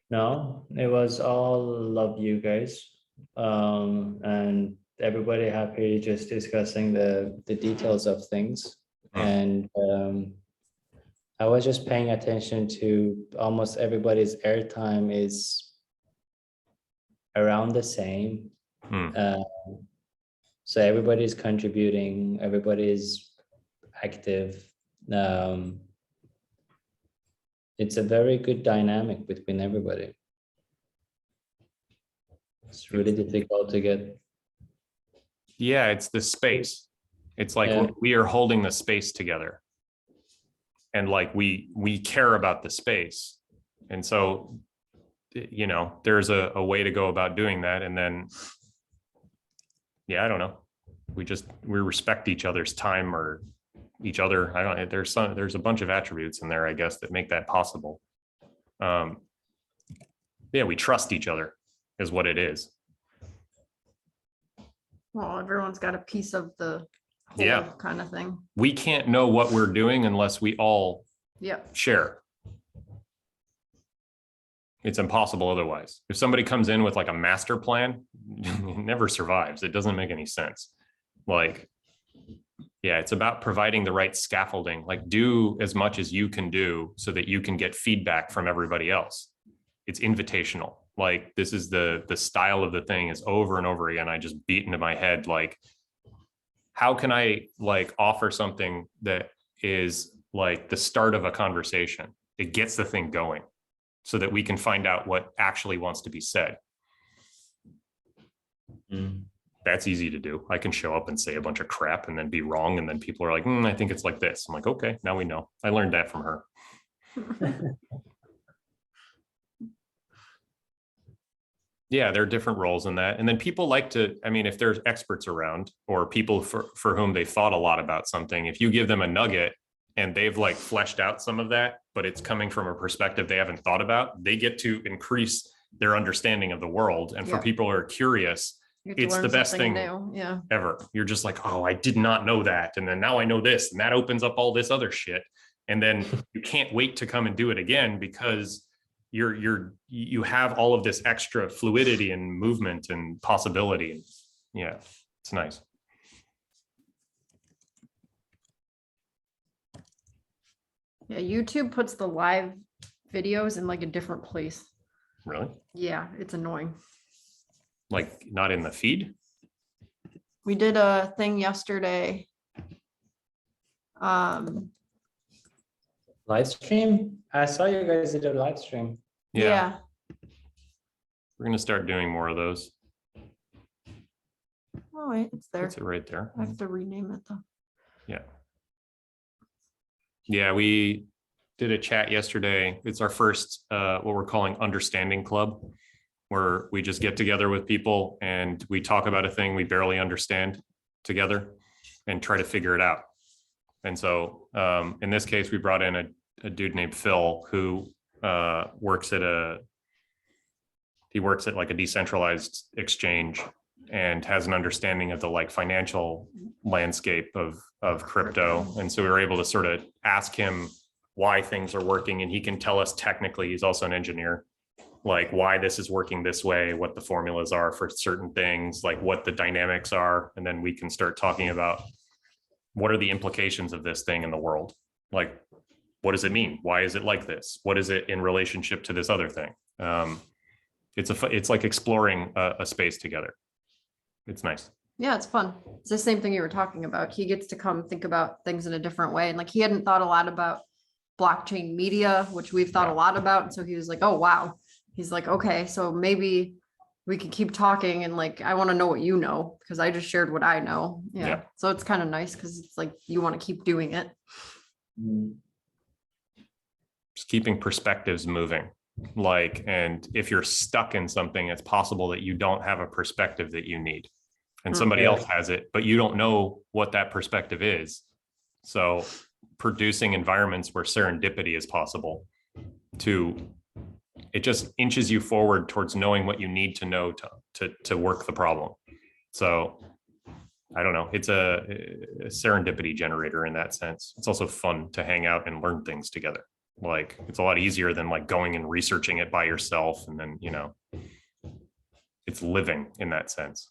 No, it was all love you guys. And everybody happy just discussing the details of things. And I was just paying attention to almost everybody's airtime is around the same. So everybody's contributing, everybody's active. It's a very good dynamic between everybody. It's really difficult to get. Yeah, it's the space. It's like we are holding the space together. And like we care about the space. And so, there's a way to go about doing that. And then, yeah, I don't know. We respect each other's time, or each other. There's a bunch of attributes in there, I guess, that make that possible. Yeah, we trust each other is what it is. Well, everyone's got a piece of the whole kind of thing. We can't know what we're doing unless we all share. It's impossible otherwise. If somebody comes in with like a master plan, it never survives. It doesn't make any sense. Like, yeah, it's about providing the right scaffolding. Like, do as much as you can do so that you can get feedback from everybody else. It's invitational. Like, this is the style of the thing is over and over again. I just beat into my head, like, how can I like offer something that is like the start of a conversation? It gets the thing going so that we can find out what actually wants to be said. That's easy to do. I can show up and say a bunch of crap and then be wrong. And then people are like, I think it's like this. I'm like, okay, now we know. I learned that from her. Yeah, there are different roles in that. And then people like to, if there's experts around or people for whom they thought a lot about something, if you give them a nugget and they've like fleshed out some of that, but it's coming from a perspective they haven't thought about, they get to increase their understanding of the world. And for people who are curious, it's the best thing ever. You're just like, oh, I did not know that. And then now I know this, and that opens up all this other shit. And then you can't wait to come and do it again because you have all of this extra fluidity and movement and possibility. Yeah, it's nice. Yeah, YouTube puts the live videos in like a different place. Really? Yeah, it's annoying. Like not in the feed? We did a thing yesterday. Live stream? I saw you guys did a live stream. Yeah. We're going to start doing more of those. Oh wait, it's there. Puts it right there. I have to rename it though. Yeah. Yeah, we did a chat yesterday. It's our first, what we're calling understanding club, where we just get together with people and we talk about a thing we barely understand together and try to figure it out. And so in this case, we brought in a dude named Phil who works at like a decentralized exchange and has an understanding of the like financial landscape of crypto. And so we were able to sort of ask him why things are working, and he can tell us technically, he's also an engineer, like why this is working this way, what the formulas are for certain things, like what the dynamics are. And then we can start talking about what are the implications of this thing in the world? Like, what does it mean? Why is it like this? What is it in relationship to this other thing? It's like exploring a space together. It's nice. Yeah, it's fun. It's the same thing you were talking about. He gets to come think about things in a different way. And like he hadn't thought a lot about blockchain media, which we've thought a lot about. And so he was like, oh, wow. He's like, okay, so maybe we can keep talking. And like, I want to know what you know, because I just shared what I know. Yeah. So it's kind of nice because it's like you want to keep doing it. Just keeping perspectives moving. Like, and if you're stuck in something, it's possible that you don't have a perspective that you need. And somebody else has it, but you don't know what that perspective is. So producing environments where serendipity is possible it just inches you forward towards knowing what you need to know to work the problem. So I don't know, it's a serendipity generator in that sense. It's also fun to hang out and learn things together. Like it's a lot easier than like going and researching it by yourself. And then, it's living in that sense.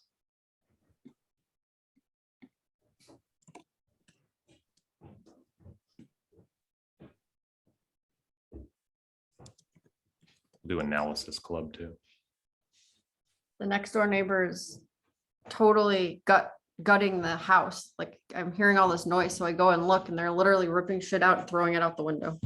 Do analysis club too. The next door neighbor is totally gutting the house. Like I'm hearing all this noise. So I go and look and they're literally ripping shit out and throwing it out the window.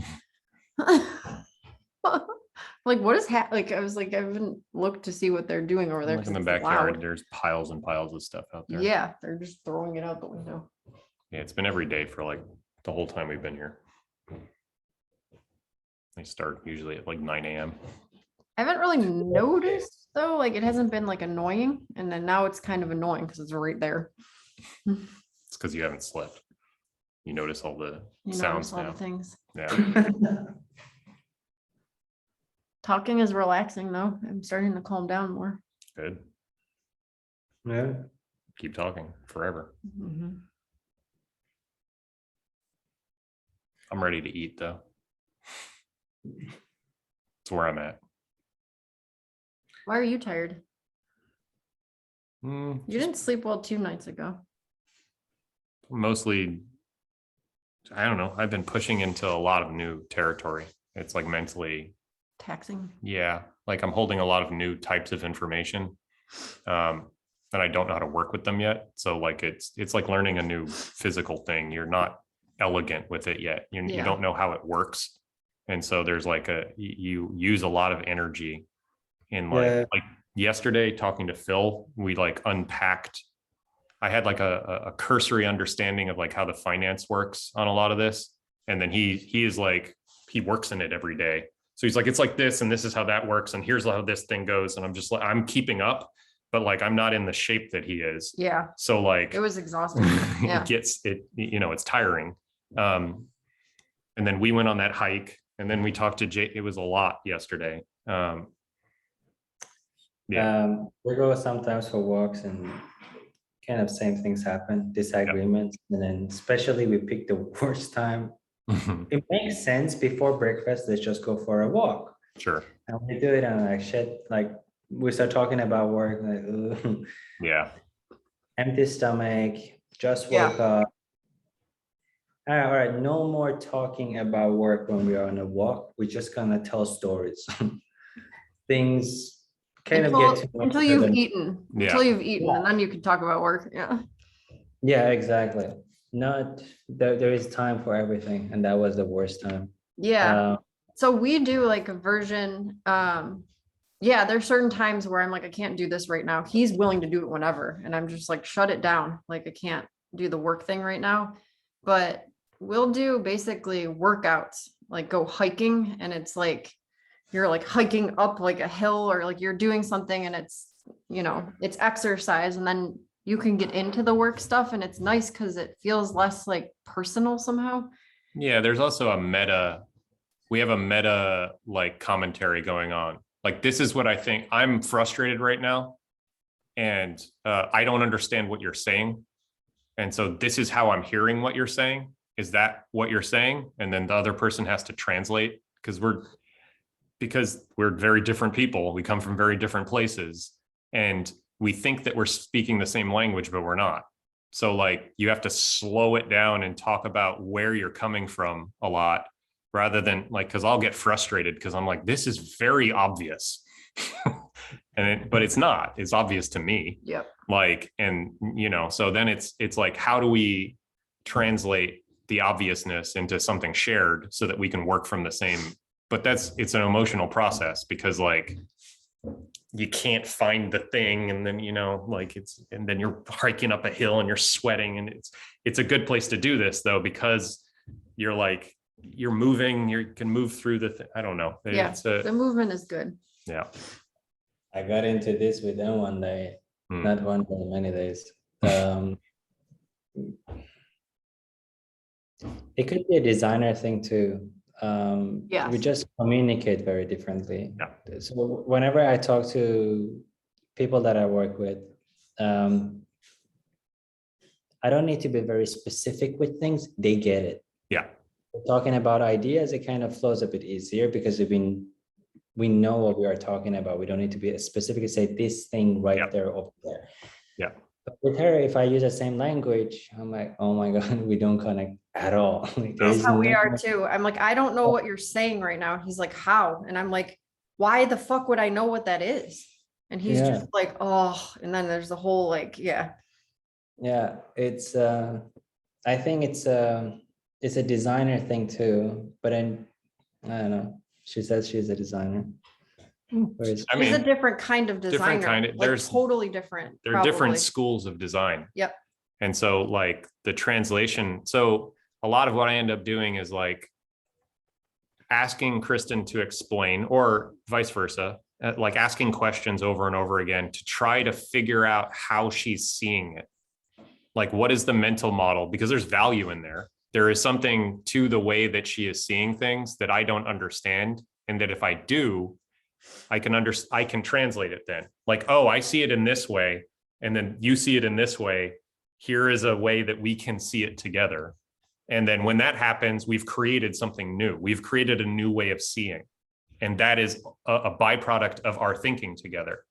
Like what is like I was like, I haven't looked to see what they're doing over there. Like in the It's backyard, loud. there's piles and piles of stuff out there. Yeah, they're just throwing it out the window. Yeah, it's been every day for like the whole time we've been here. They start usually at like 9 a.m. I haven't really noticed though, like it hasn't been like annoying, and then now it's kind of annoying because it's right there. It's because you haven't slept. You notice all the You sounds notice all now. the things. Yeah. Talking is relaxing though. I'm starting to calm down more. Good. Yeah. Keep talking forever. Mhm. I'm ready to eat though. That's where I'm at. Why are you tired? Mm, You didn't sleep well 2 nights ago. mostly, I don't know. I've been pushing into a lot of new territory. It's like mentally, Taxing. yeah, like I'm holding a lot of new types of information. And I don't know how to work with them yet. So like it's like learning a new physical thing. You're not elegant with it yet. You Yeah. don't know how it works. And so there's like you use a lot of energy in like yesterday talking to Phil, we like unpacked. I had like a cursory understanding of like how the finance works on a lot of this. And then he is like, he works in it every day. So he's like, it's like this, and this is how that works. And here's how this thing goes. And I'm just like, I'm keeping up, but like, I'm not in the shape that he is. Yeah. So like, It was exhausting. Yeah. It's tiring. And then we went on that hike, and then we talked to Jay. It was a lot yesterday. We go sometimes for walks and kind of same things happen, disagreements. And then especially we pick the worst time. It makes sense before breakfast, let's just go for a walk. Sure. And we do it and like shit, like we start talking about work, like ugh. Yeah. Empty stomach, just woke up. All right, no more talking about work when we are on a walk. We're just gonna tell stories. Things kind of get to until you've eaten. Until you've eaten, and then you can talk about work. Yeah. Yeah, exactly. Not there is time for everything, and that was the worst time. Yeah. So we do like a version. yeah, there's certain times where I'm like, I can't do this right now. He's willing to do it whenever. And I'm just like, shut it down. Like, I can't do the work thing right now. But we'll do basically workouts, like go hiking. And it's like, you're like hiking up like a hill or like you're doing something and it's, you know, it's exercise. And then you can get into the work stuff. And it's nice because it feels less like personal somehow. Yeah, there's also we have a meta like commentary going on. Like, this is what I think. I'm frustrated right now, and I don't understand what you're saying. And so this is how I'm hearing what you're saying. Is that what you're saying? And then the other person has to translate because we're very different people. We come from very different places, and we think that we're speaking the same language, but we're not. So like, you have to slow it down and talk about where you're coming from a lot, rather than like, because I'll get frustrated because I'm like, this is very obvious. But it's not. It's obvious to me. Yep. Like, and you know, so then it's like, how do we translate the obviousness into something shared so that we can work from the same? But it's an emotional process because like, you can't find the thing, and then, you know, like and then you're hiking up a hill and you're sweating, and it's a good place to do this though, because you're like, you're moving, you can move through I don't know. Yeah, the movement is good. Yeah. I got into this with them one day, not one day, many days. It could be a designer thing too. Yes. We just communicate very differently. Yeah. So whenever I talk to people that I work with, I don't need to be very specific with things. They get it. Yeah. We're talking about ideas, it kind of flows a bit easier because we know what we are talking about. We don't need to be specific to say this thing right there over there. Yeah. But with her, if I use the same language, I'm like, oh my God, we don't connect at all. Like, That's how we are too. I'm like, I don't know what you're saying right now. He's like, how? And I'm like, why the fuck would I know what that is? And he's just like, oh, and then there's the whole like, yeah. Yeah, it's I think it's a designer thing too, but then I don't know. She says she's a designer. She's a different kind of designer. Different kind of, like there's totally different. There are different schools of design. Yep. And so like the translation, so a lot of what I end up doing is like asking Kristen to explain, or vice versa, like asking questions over and over again to try to figure out how she's seeing it. Like, what is the mental model? Because there's value in there. There is something to the way that she is seeing things that I don't understand. And that if I do, I can translate it then. Like, oh, I see it in this way, and then you see it in this way. Here is a way that we can see it together. And then when that happens, we've created something new. We've created a new way of seeing. And that is a byproduct of our thinking together.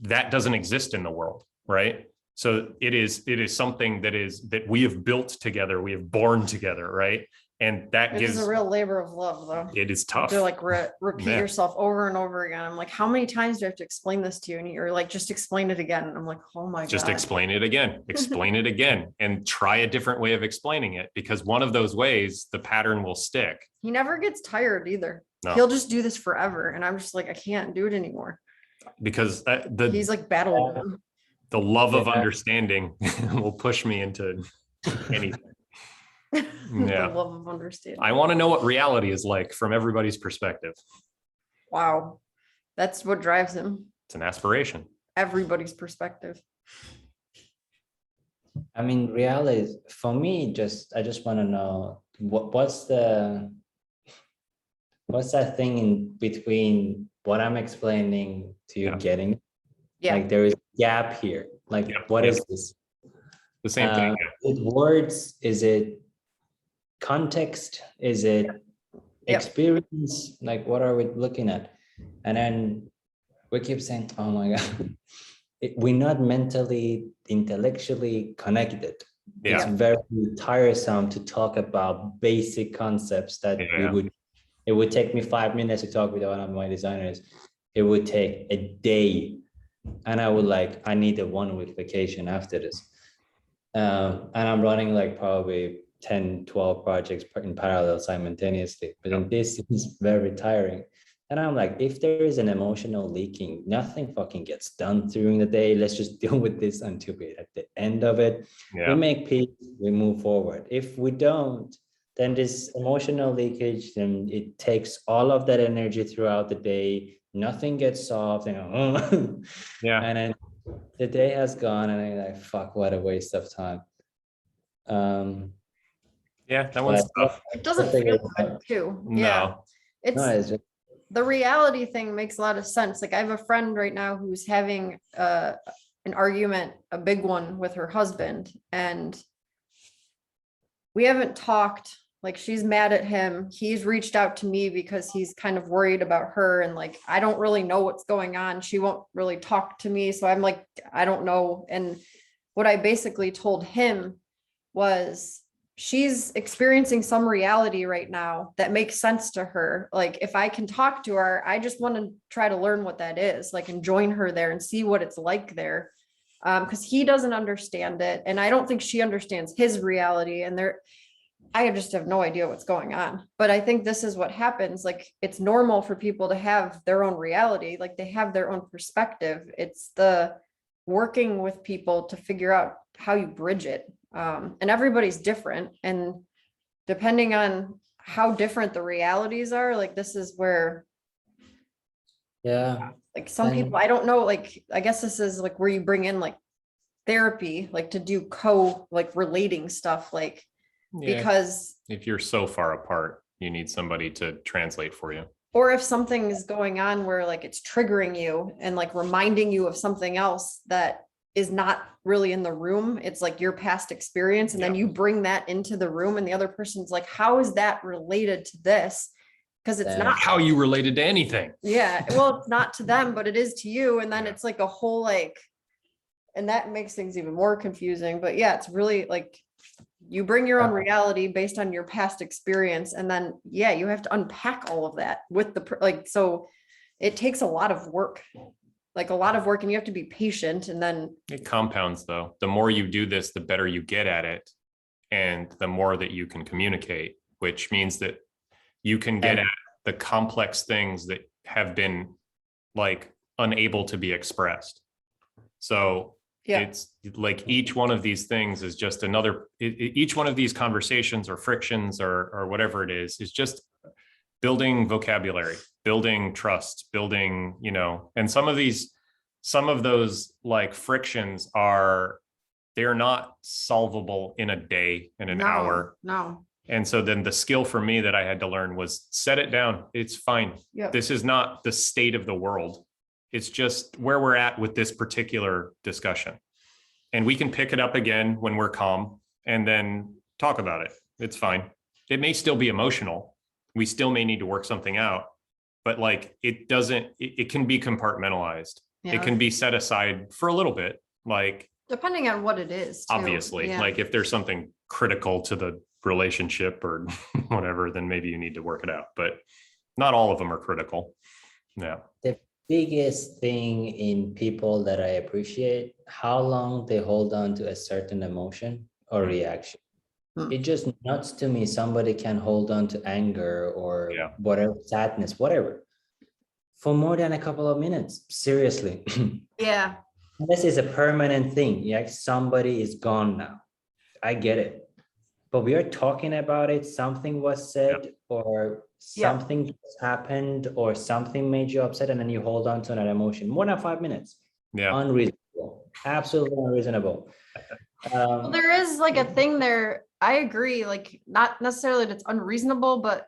That doesn't exist in the world, right? So it is something that we have built together, we have born together, right? And that gives a real labor of love, though. It is tough to like repeat yourself over and over again. I'm like, how many times do I have to explain this to you? And you're like, just explain it again. And I'm like, oh my God. Just explain it again, explain it again, and try a different way of explaining it, because one of those ways, the pattern will stick. He never gets tired either. No. He'll just do this forever. And I'm just like, I can't do it anymore. Because he's like battling. The love of understanding will push me into anything. The love of understanding. I want to know what reality is like from everybody's perspective. Wow. That's what drives him. It's an aspiration. Everybody's perspective. I mean, reality for me, I just want to know what's that thing in between what I'm explaining to you getting. Yeah. Like there is a gap here. Like what is this? The same thing. Is it words? Is it context? Is it experience? Like what are we looking at? And then we keep saying, oh my God, we're not mentally, intellectually connected. It's very tiresome to talk about basic concepts that it would take me 5 minutes to talk with one of my designers. It would take a day. And I need a 1 week vacation after this. And I'm running like probably 10, 12 projects in parallel simultaneously. But then this is very tiring. And I'm like, if there is an emotional leaking, nothing fucking gets done during the day. Let's just deal with this until we at the end of it. We Yeah. make peace, we move forward. If we don't, then this emotional leakage, then it takes all of that energy throughout the day. Nothing gets solved, Yeah. and then the day has gone, and I'm like, fuck, what a waste of time. Yeah. That one's But tough. It doesn't figure feel it good out. too. No. Yeah. No, It's it's just, the reality thing makes a lot of sense. Like I have a friend right now who's having an argument, a big one with her husband, and we haven't talked. Like she's mad at him. He's reached out to me because he's kind of worried about her. And like, I don't really know what's going on. She won't really talk to me. So I'm like, I don't know. And what I basically told him was she's experiencing some reality right now that makes sense to her. Like if I can talk to her, I just want to try to learn what that is, like and join her there and see what it's like there. Because he doesn't understand it. And I don't think she understands his reality. And I just have no idea what's going on. But I think this is what happens. Like it's normal for people to have their own reality, like they have their own perspective. It's the working with people to figure out how you bridge it. And everybody's different. And depending on how different the realities are, like this is where yeah. like some And- people, I don't know, like I guess this is like where you bring in like therapy, like to do like relating stuff, like Yeah. because If you're so far apart, you need somebody to translate for you. or if something is going on where like it's triggering you and like reminding you of something else that is not really in the room, it's like your past experience, and then Yeah. you bring that into the room and the other person's like, how is that related to this? Because it's Yeah. not. How you related to anything. Yeah, well, it's not to them, but it is to you. And then Yeah. it's like a whole like, and that makes things even more confusing. But yeah, it's really like you bring your own reality based on your past experience. And then, yeah, you have to unpack all of that with like, so it takes a lot of work, like a lot of work, and you have to be patient. And then, It compounds though. The more you do this, the better you get at it. And the more that you can communicate, which means that you can get And- at the complex things that have been like unable to be expressed. So yeah, it's like each one of these things is just another, each one of these conversations or frictions or whatever it is just building vocabulary, building trust, building, and some of those like frictions they're not solvable in a day, in an hour. no. And so then the skill for me that I had to learn was set it down. It's fine. Yeah. This is not the state of the world. It's just where we're at with this particular discussion. And we can pick it up again when we're calm and then talk about it. It's fine. It may still be emotional. We still may need to work something out, but like it can be compartmentalized. Yeah. It can be set aside for a little bit, like Depending on what it is. Too. obviously, Yeah. like if there's something critical to the relationship or whatever, then maybe you need to work it out, but not all of them are critical. Yeah. The biggest thing in people that I appreciate, how long they hold on to a certain emotion or reaction. Hmm. It just nuts to me. Somebody can hold on to anger or Yeah. whatever, sadness, whatever, for more than a couple of minutes. Seriously. Yeah. This is a permanent thing. Yeah, somebody is gone now. I get it. But we are talking about it. Something was said or Yeah. something just happened or something made you upset, and then you hold on to that emotion more than 5 minutes. Yeah. Unreasonable. Absolutely unreasonable. Well, there is like a thing there. I agree. Like not necessarily that it's unreasonable, but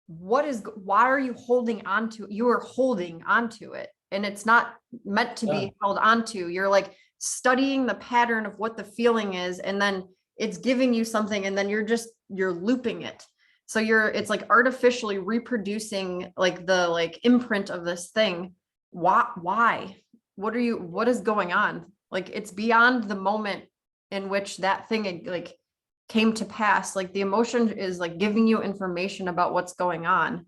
why are you holding on to it? You are holding onto it, and it's not meant to Yeah. be held onto. You're like studying the pattern of what the feeling is, and then it's giving you something, and then you're looping it. So it's like artificially reproducing like the like imprint of this thing. Why? What is going on? Like it's beyond the moment in which that thing like came to pass. Like the emotion is like giving you information about what's going on.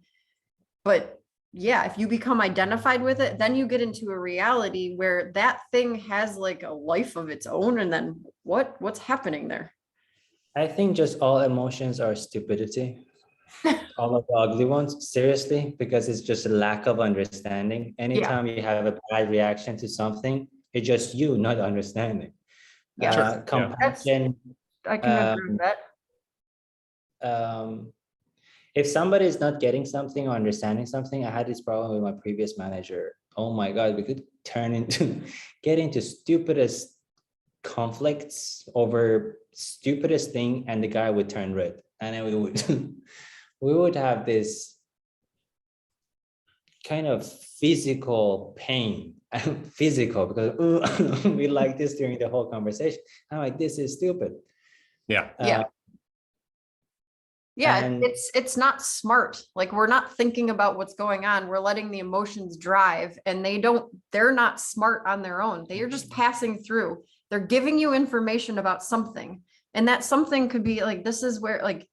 But yeah, if you become identified with it, then you get into a reality where that thing has like a life of its own. And then what's happening there? I think just all emotions are stupidity. all of the ugly ones, seriously, because it's just a lack of understanding. Anytime you have a bad reaction to something, it's just you not understanding. Yeah. Sure. Yeah. Compassion. I can agree with that. If somebody is not getting something or understanding something, I had this problem with my previous manager. Oh my God, we could get into stupidest conflicts over stupidest thing, and the guy would turn red, and then we would we would have this kind of physical pain, physical, because we like this during the whole conversation. I'm like, this is stupid. Yeah. Yeah, and- it's not smart. Like, we're not thinking about what's going on. We're letting the emotions drive, and they're not smart on their own. They are just passing through. They're giving you information about something. And that something could be like, this is where, like,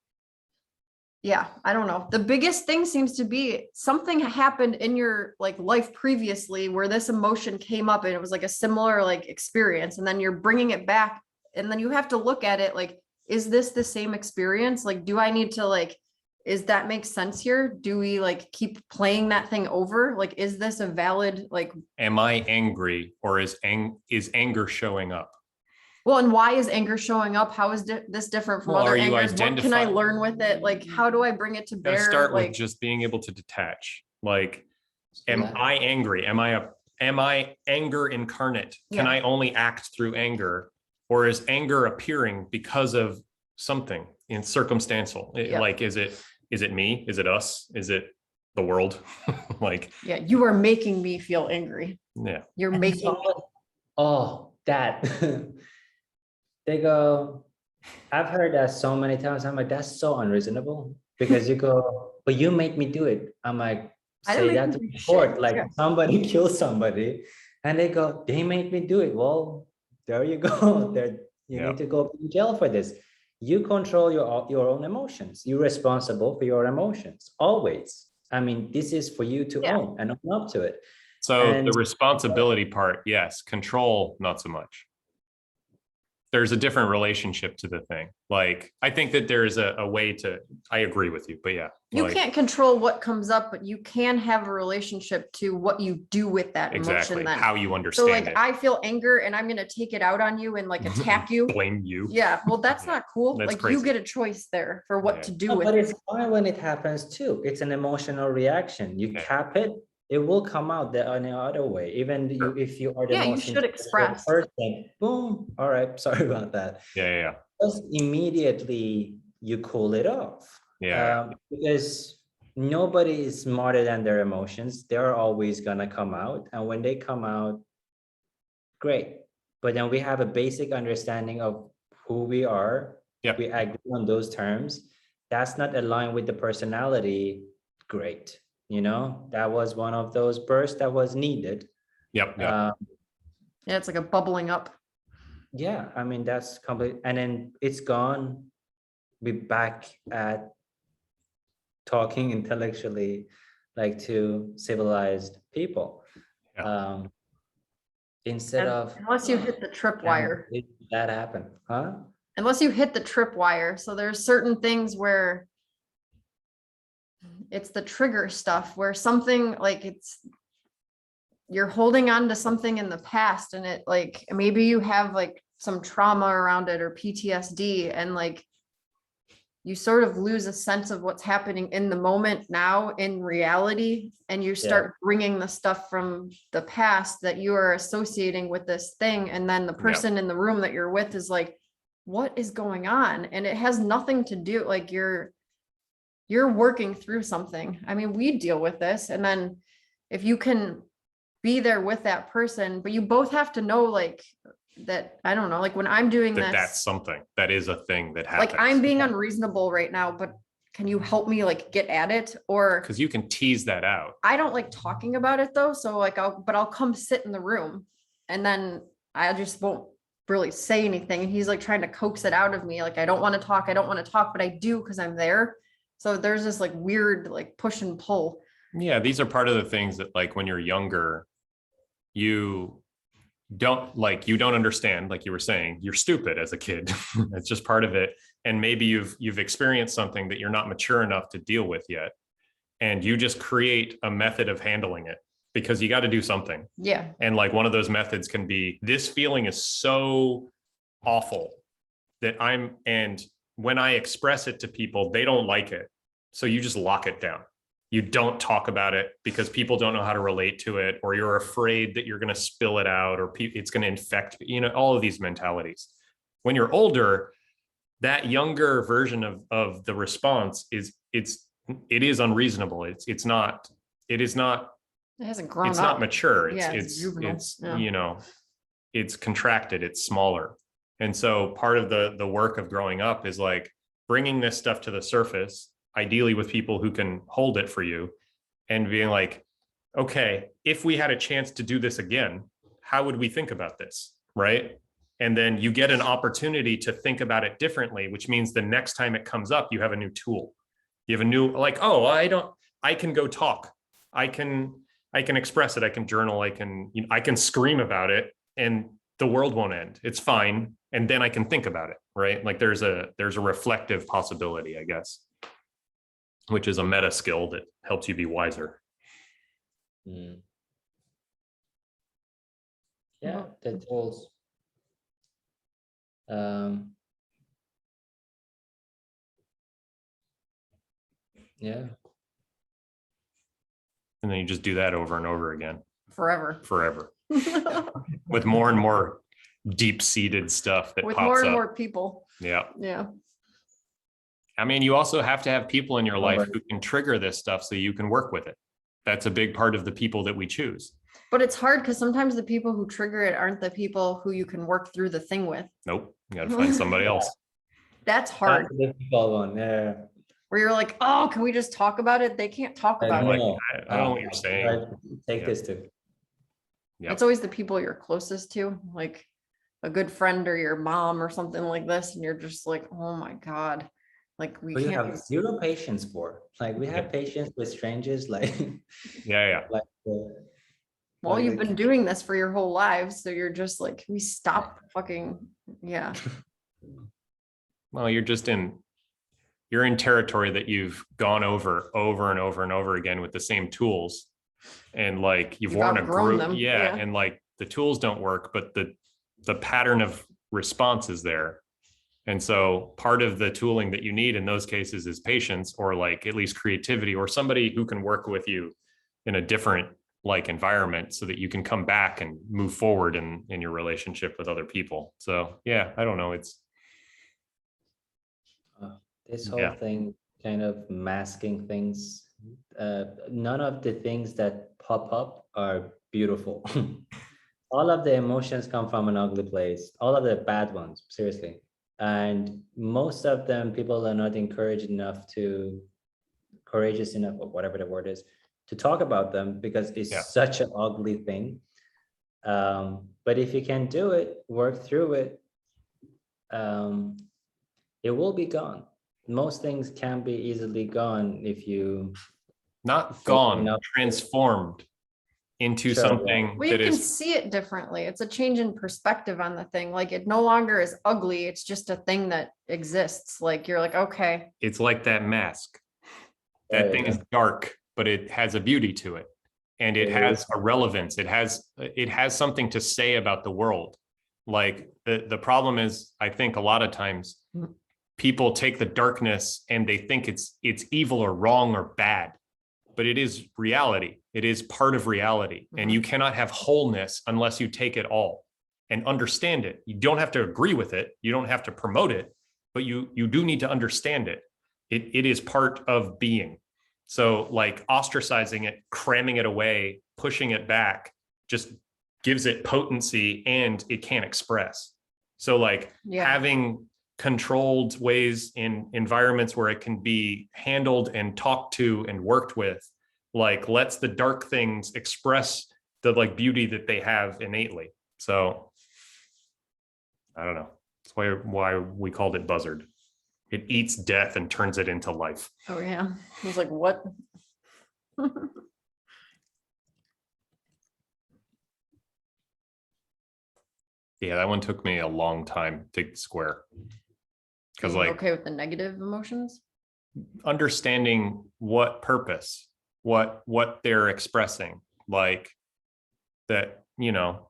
yeah, I don't know. The biggest thing seems to be something happened in your like life previously where this emotion came up and it was like a similar like experience. And then you're bringing it back, and then you have to look at it like, is this the same experience? Like, do I need to like, is that make sense here? Do we like keep playing that thing over? Like, is this a valid, like, Am I angry, or is anger showing up? well, and why is anger showing up? How is this different from Well, other are you angers? What can I identifying- learn with it? Like, how do I bring it to Gotta bear? start Like, with just being able to detach. Like, am Yeah. I angry? Am I anger incarnate? Can Yeah. I only act through anger, or is anger appearing because of something in circumstantial? Yeah. Like, is it me? Is it us? Is it the world? Like, yeah, you are making me feel angry. yeah. You're And making me. oh, that. They go, I've heard that so many times. I'm like, that's so unreasonable, because you go, but you make me do it. I'm like, I didn't say make that you to do the court, shit. like Yeah. somebody killed somebody, and they go, they made me do it. Well, there you go. There, you Yeah. need to go in jail for this. You control your own emotions. You're responsible for your emotions always. I mean, this is for you to Yeah. own and own up to it. So And- the responsibility part, yes. Control, not so much. There's a different relationship to the thing. Like, I think that there's a way to, I agree with you, but yeah. You like, can't control what comes up, but you can have a relationship to what you do with that exactly emotion then. how you So understand like, it. I feel anger and I'm gonna take it out on you and like attack you. Blame you. Yeah, well, that's Yeah, not cool. that's Like, you crazy. get a choice there for what Yeah. to do No, with but it. it's fine when it happens too. It's an emotional reaction. You Yeah. cap it, it will come out the any other way. Even Sure. if you are the Yeah, you most should introverted express. person, boom. All right, sorry about that. Yeah. Just immediately you cool it off. Yeah. Because nobody is smarter than their emotions. They're always gonna come out, and when they come out, great. But then we have a basic understanding of who we are. Yep. We agree on those terms. That's not aligned with the personality. Great. You know, that was one of those bursts that was needed. Yep. Yeah, it's like a bubbling up. Yeah, I mean, that's complete. And then it's gone. We're back at talking intellectually, like to civilized people. Yeah. Instead And of unless you hit the tripwire. did that happen, huh? Unless you hit the tripwire. So there's certain things where it's the trigger stuff where something like you're holding on to something in the past, and it like maybe you have like some trauma around it or PTSD, and like you sort of lose a sense of what's happening in the moment now in reality, and you start bringing the stuff from the past that you are associating with this thing, and then the person in the room that you're with is like, what is going on? And it has nothing to do, like you're working through something. I mean, we deal with this, and then if you can be there with that person, but you both have to know like that, I don't know, like when I'm doing this, That's something that is a thing that happens. like I'm being unreasonable right now, but can you help me like get at it? Or because you can tease that out. I don't like talking about it though. So like I'll come sit in the room, and then I just won't really say anything. And he's like trying to coax it out of me. Like, I don't want to talk, but I do because I'm there. So there's this like weird like push and pull. Yeah, these are part of the things that like when you're younger, you you don't understand, like you were saying, you're stupid as a kid. That's just part of it. And maybe you've experienced something that you're not mature enough to deal with yet. And you just create a method of handling it because you got to do something. Yeah. And like one of those methods can be, this feeling is so awful that and when I express it to people, they don't like it. So you just lock it down. You don't talk about it because people don't know how to relate to it, or you're afraid that you're going to spill it out, or it's going to infect, all of these mentalities. When you're older, that younger version of the response it is unreasonable. It is not, It hasn't grown it's up. not mature. Yeah, it's juvenile. Yeah. It's contracted, it's smaller. And so part of the work of growing up is like bringing this stuff to the surface, ideally with people who can hold it for you, and being like, okay, if we had a chance to do this again, how would we think about this? Right. And then you get an opportunity to think about it differently, which means the next time it comes up, you have a new tool. You have a new, like, oh, I can go talk. I can express it. I can journal. I can scream about it, and the world won't end. It's fine. And then I can think about it. Right. Like there's a reflective possibility, I guess, which is a meta skill that helps you be wiser. Yeah, the tools. Yeah. And then you just do that over and over again. Forever. With more and more deep-seated stuff that With pops more and up. more people. Yeah. Yeah. I mean, you also have to have people in your life who can trigger this stuff so you can work with it. That's a big part of the people that we choose. But it's hard because sometimes the people who trigger it aren't the people who you can work through the thing with. Nope. You got to find somebody else. That's hard. That's a difficult one. Yeah. Where you're like, oh, can we just talk about it? They can't talk about like, it. I don't know what you're saying. Take this too. Yep. It's always the people you're closest to, like a good friend or your mom or something like this. And you're just like, oh my God. Like we You can't. have zero patience for. Like we have patience with strangers. Like Yeah. like Well, you've been doing this for your whole lives. So you're just like, can we stop fucking, yeah. Well, you're in territory that you've gone over and over again with the same tools. And like you've worn a outgrown group. them. Yeah. And like the tools don't work, but the pattern of response is there. And so part of the tooling that you need in those cases is patience, or like at least creativity, or somebody who can work with you in a different like environment so that you can come back and move forward in your relationship with other people. So yeah, I don't know. It's this whole thing kind of masking things. None of the things that pop up are beautiful. All of the emotions come from an ugly place. All of the bad ones, seriously. And most of them, people are not courageous enough, or whatever the word is, to talk about them because it's such an ugly thing. But if you can do it, work through it, it will be gone. Most things can be easily gone if you not gone, transformed into something well, you can see it differently. It's a change in perspective on the thing. Like it no longer is ugly. It's just a thing that exists. Like you're like, okay. It's like that mask. That thing is dark, but it has a beauty to it. And it has a relevance. It has something to say about the world. Like the problem is, I think a lot of times people take the darkness and they think it's evil or wrong or bad, but it is reality. It is part of reality. And you cannot have wholeness unless you take it all and understand it. You don't have to agree with it. You don't have to promote it, but you do need to understand it. It is part of being. So like ostracizing it, cramming it away, pushing it back, just gives it potency and it can't express. So like having controlled ways in environments where it can be handled and talked to and worked with, like lets the dark things express the like beauty that they have innately. So I don't know. That's why we called it Buzzard. It eats death and turns it into life. Oh yeah. I was like, what? Yeah, that one took me a long time to square. Because Being like okay with the negative emotions. understanding what purpose, what they're expressing, like that, you know,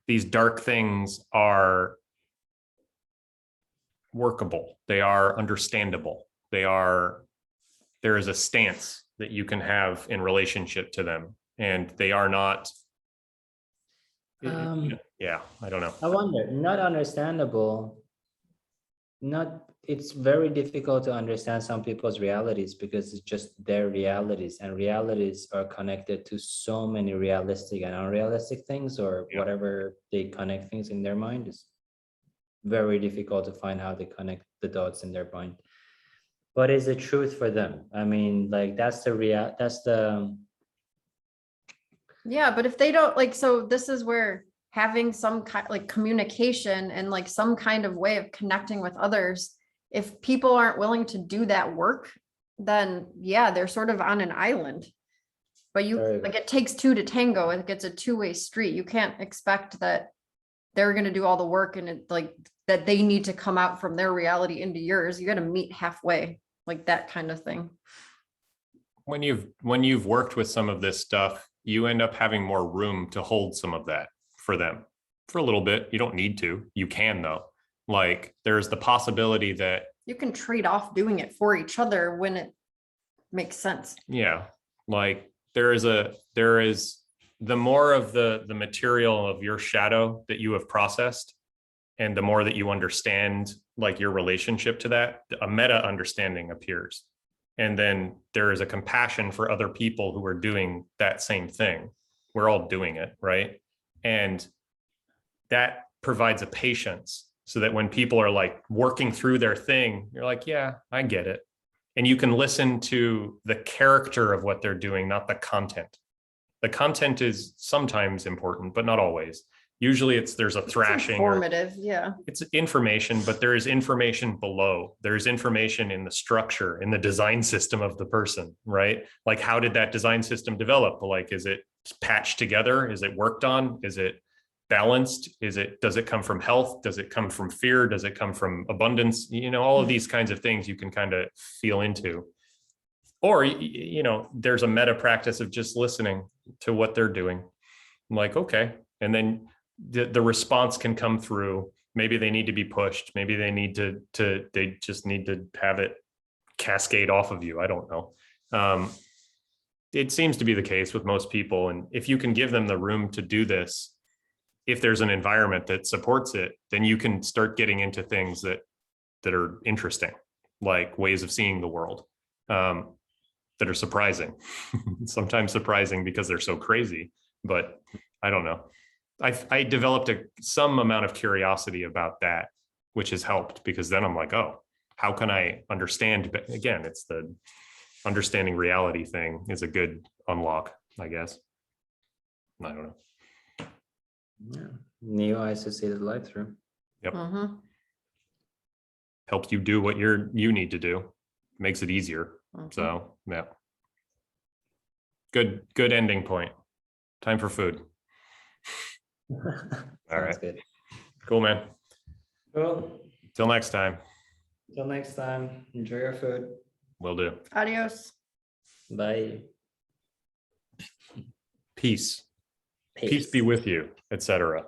these dark things are workable, they are understandable, there is a stance that you can have in relationship to them, and they are not yeah, I don't know. I wonder, not understandable, not, it's very difficult to understand some people's realities because it's just their realities, and realities are connected to so many realistic and unrealistic things, or Yeah. whatever they connect things in their mind is very difficult to find how they connect the dots in their mind. What is the truth for them? I mean, like that's the Yeah, but if they don't like, so this is where having some kind like communication and like some kind of way of connecting with others, if people aren't willing to do that work, then yeah, they're sort of on an island. But you Very like it takes two to tango. It gets a two-way street. You can't expect that they're gonna do all the work and it like that they need to come out from their reality into yours. You got to meet halfway, like that kind of thing. When you've worked with some of this stuff, you end up having more room to hold some of that for them for a little bit. You don't need to. You can though. Like there's the possibility that You can trade off doing it for each other when it makes sense. yeah, like there is the more of the material of your shadow that you have processed, and the more that you understand like your relationship to that, a meta understanding appears. And then there is a compassion for other people who are doing that same thing. We're all doing it, right? And that provides a patience so that when people are like working through their thing, you're like, yeah, I get it. And you can listen to the character of what they're doing, not the content. The content is sometimes important, but not always. Usually there's a thrashing. Informative, yeah. It's information, but there is information below. There's information in the structure, in the design system of the person, right? Like, how did that design system develop? Like, is it patched together? Is it worked on? Is it balanced? Does it come from health? Does it come from fear? Does it come from abundance? You know, all of these kinds of things you can kind of feel into. Or, you know, there's a meta practice of just listening to what they're doing. I'm like, okay. And then the response can come through. Maybe they need to be pushed. Maybe they need they just need to have it cascade off of you. I don't know. It seems to be the case with most people. And if you can give them the room to do this, if there's an environment that supports it, then you can start getting into things that are interesting, like ways of seeing the world, that are surprising, sometimes surprising because they're so crazy, but I don't know. I developed some amount of curiosity about that, which has helped, because then I'm like, oh, how can I understand? But again, it's the understanding reality thing is a good unlock, I guess. I don't know. yeah, neo-associated light through. Yep. Mhm, Helps you do what you need to do, makes it easier. mhm. So yeah. Good ending point. Time for food. All Sounds right. good. Cool, man. Cool. Till next time. Till next time. Enjoy your food. Will do. Adios. Bye. Peace. Peace be with you, etc.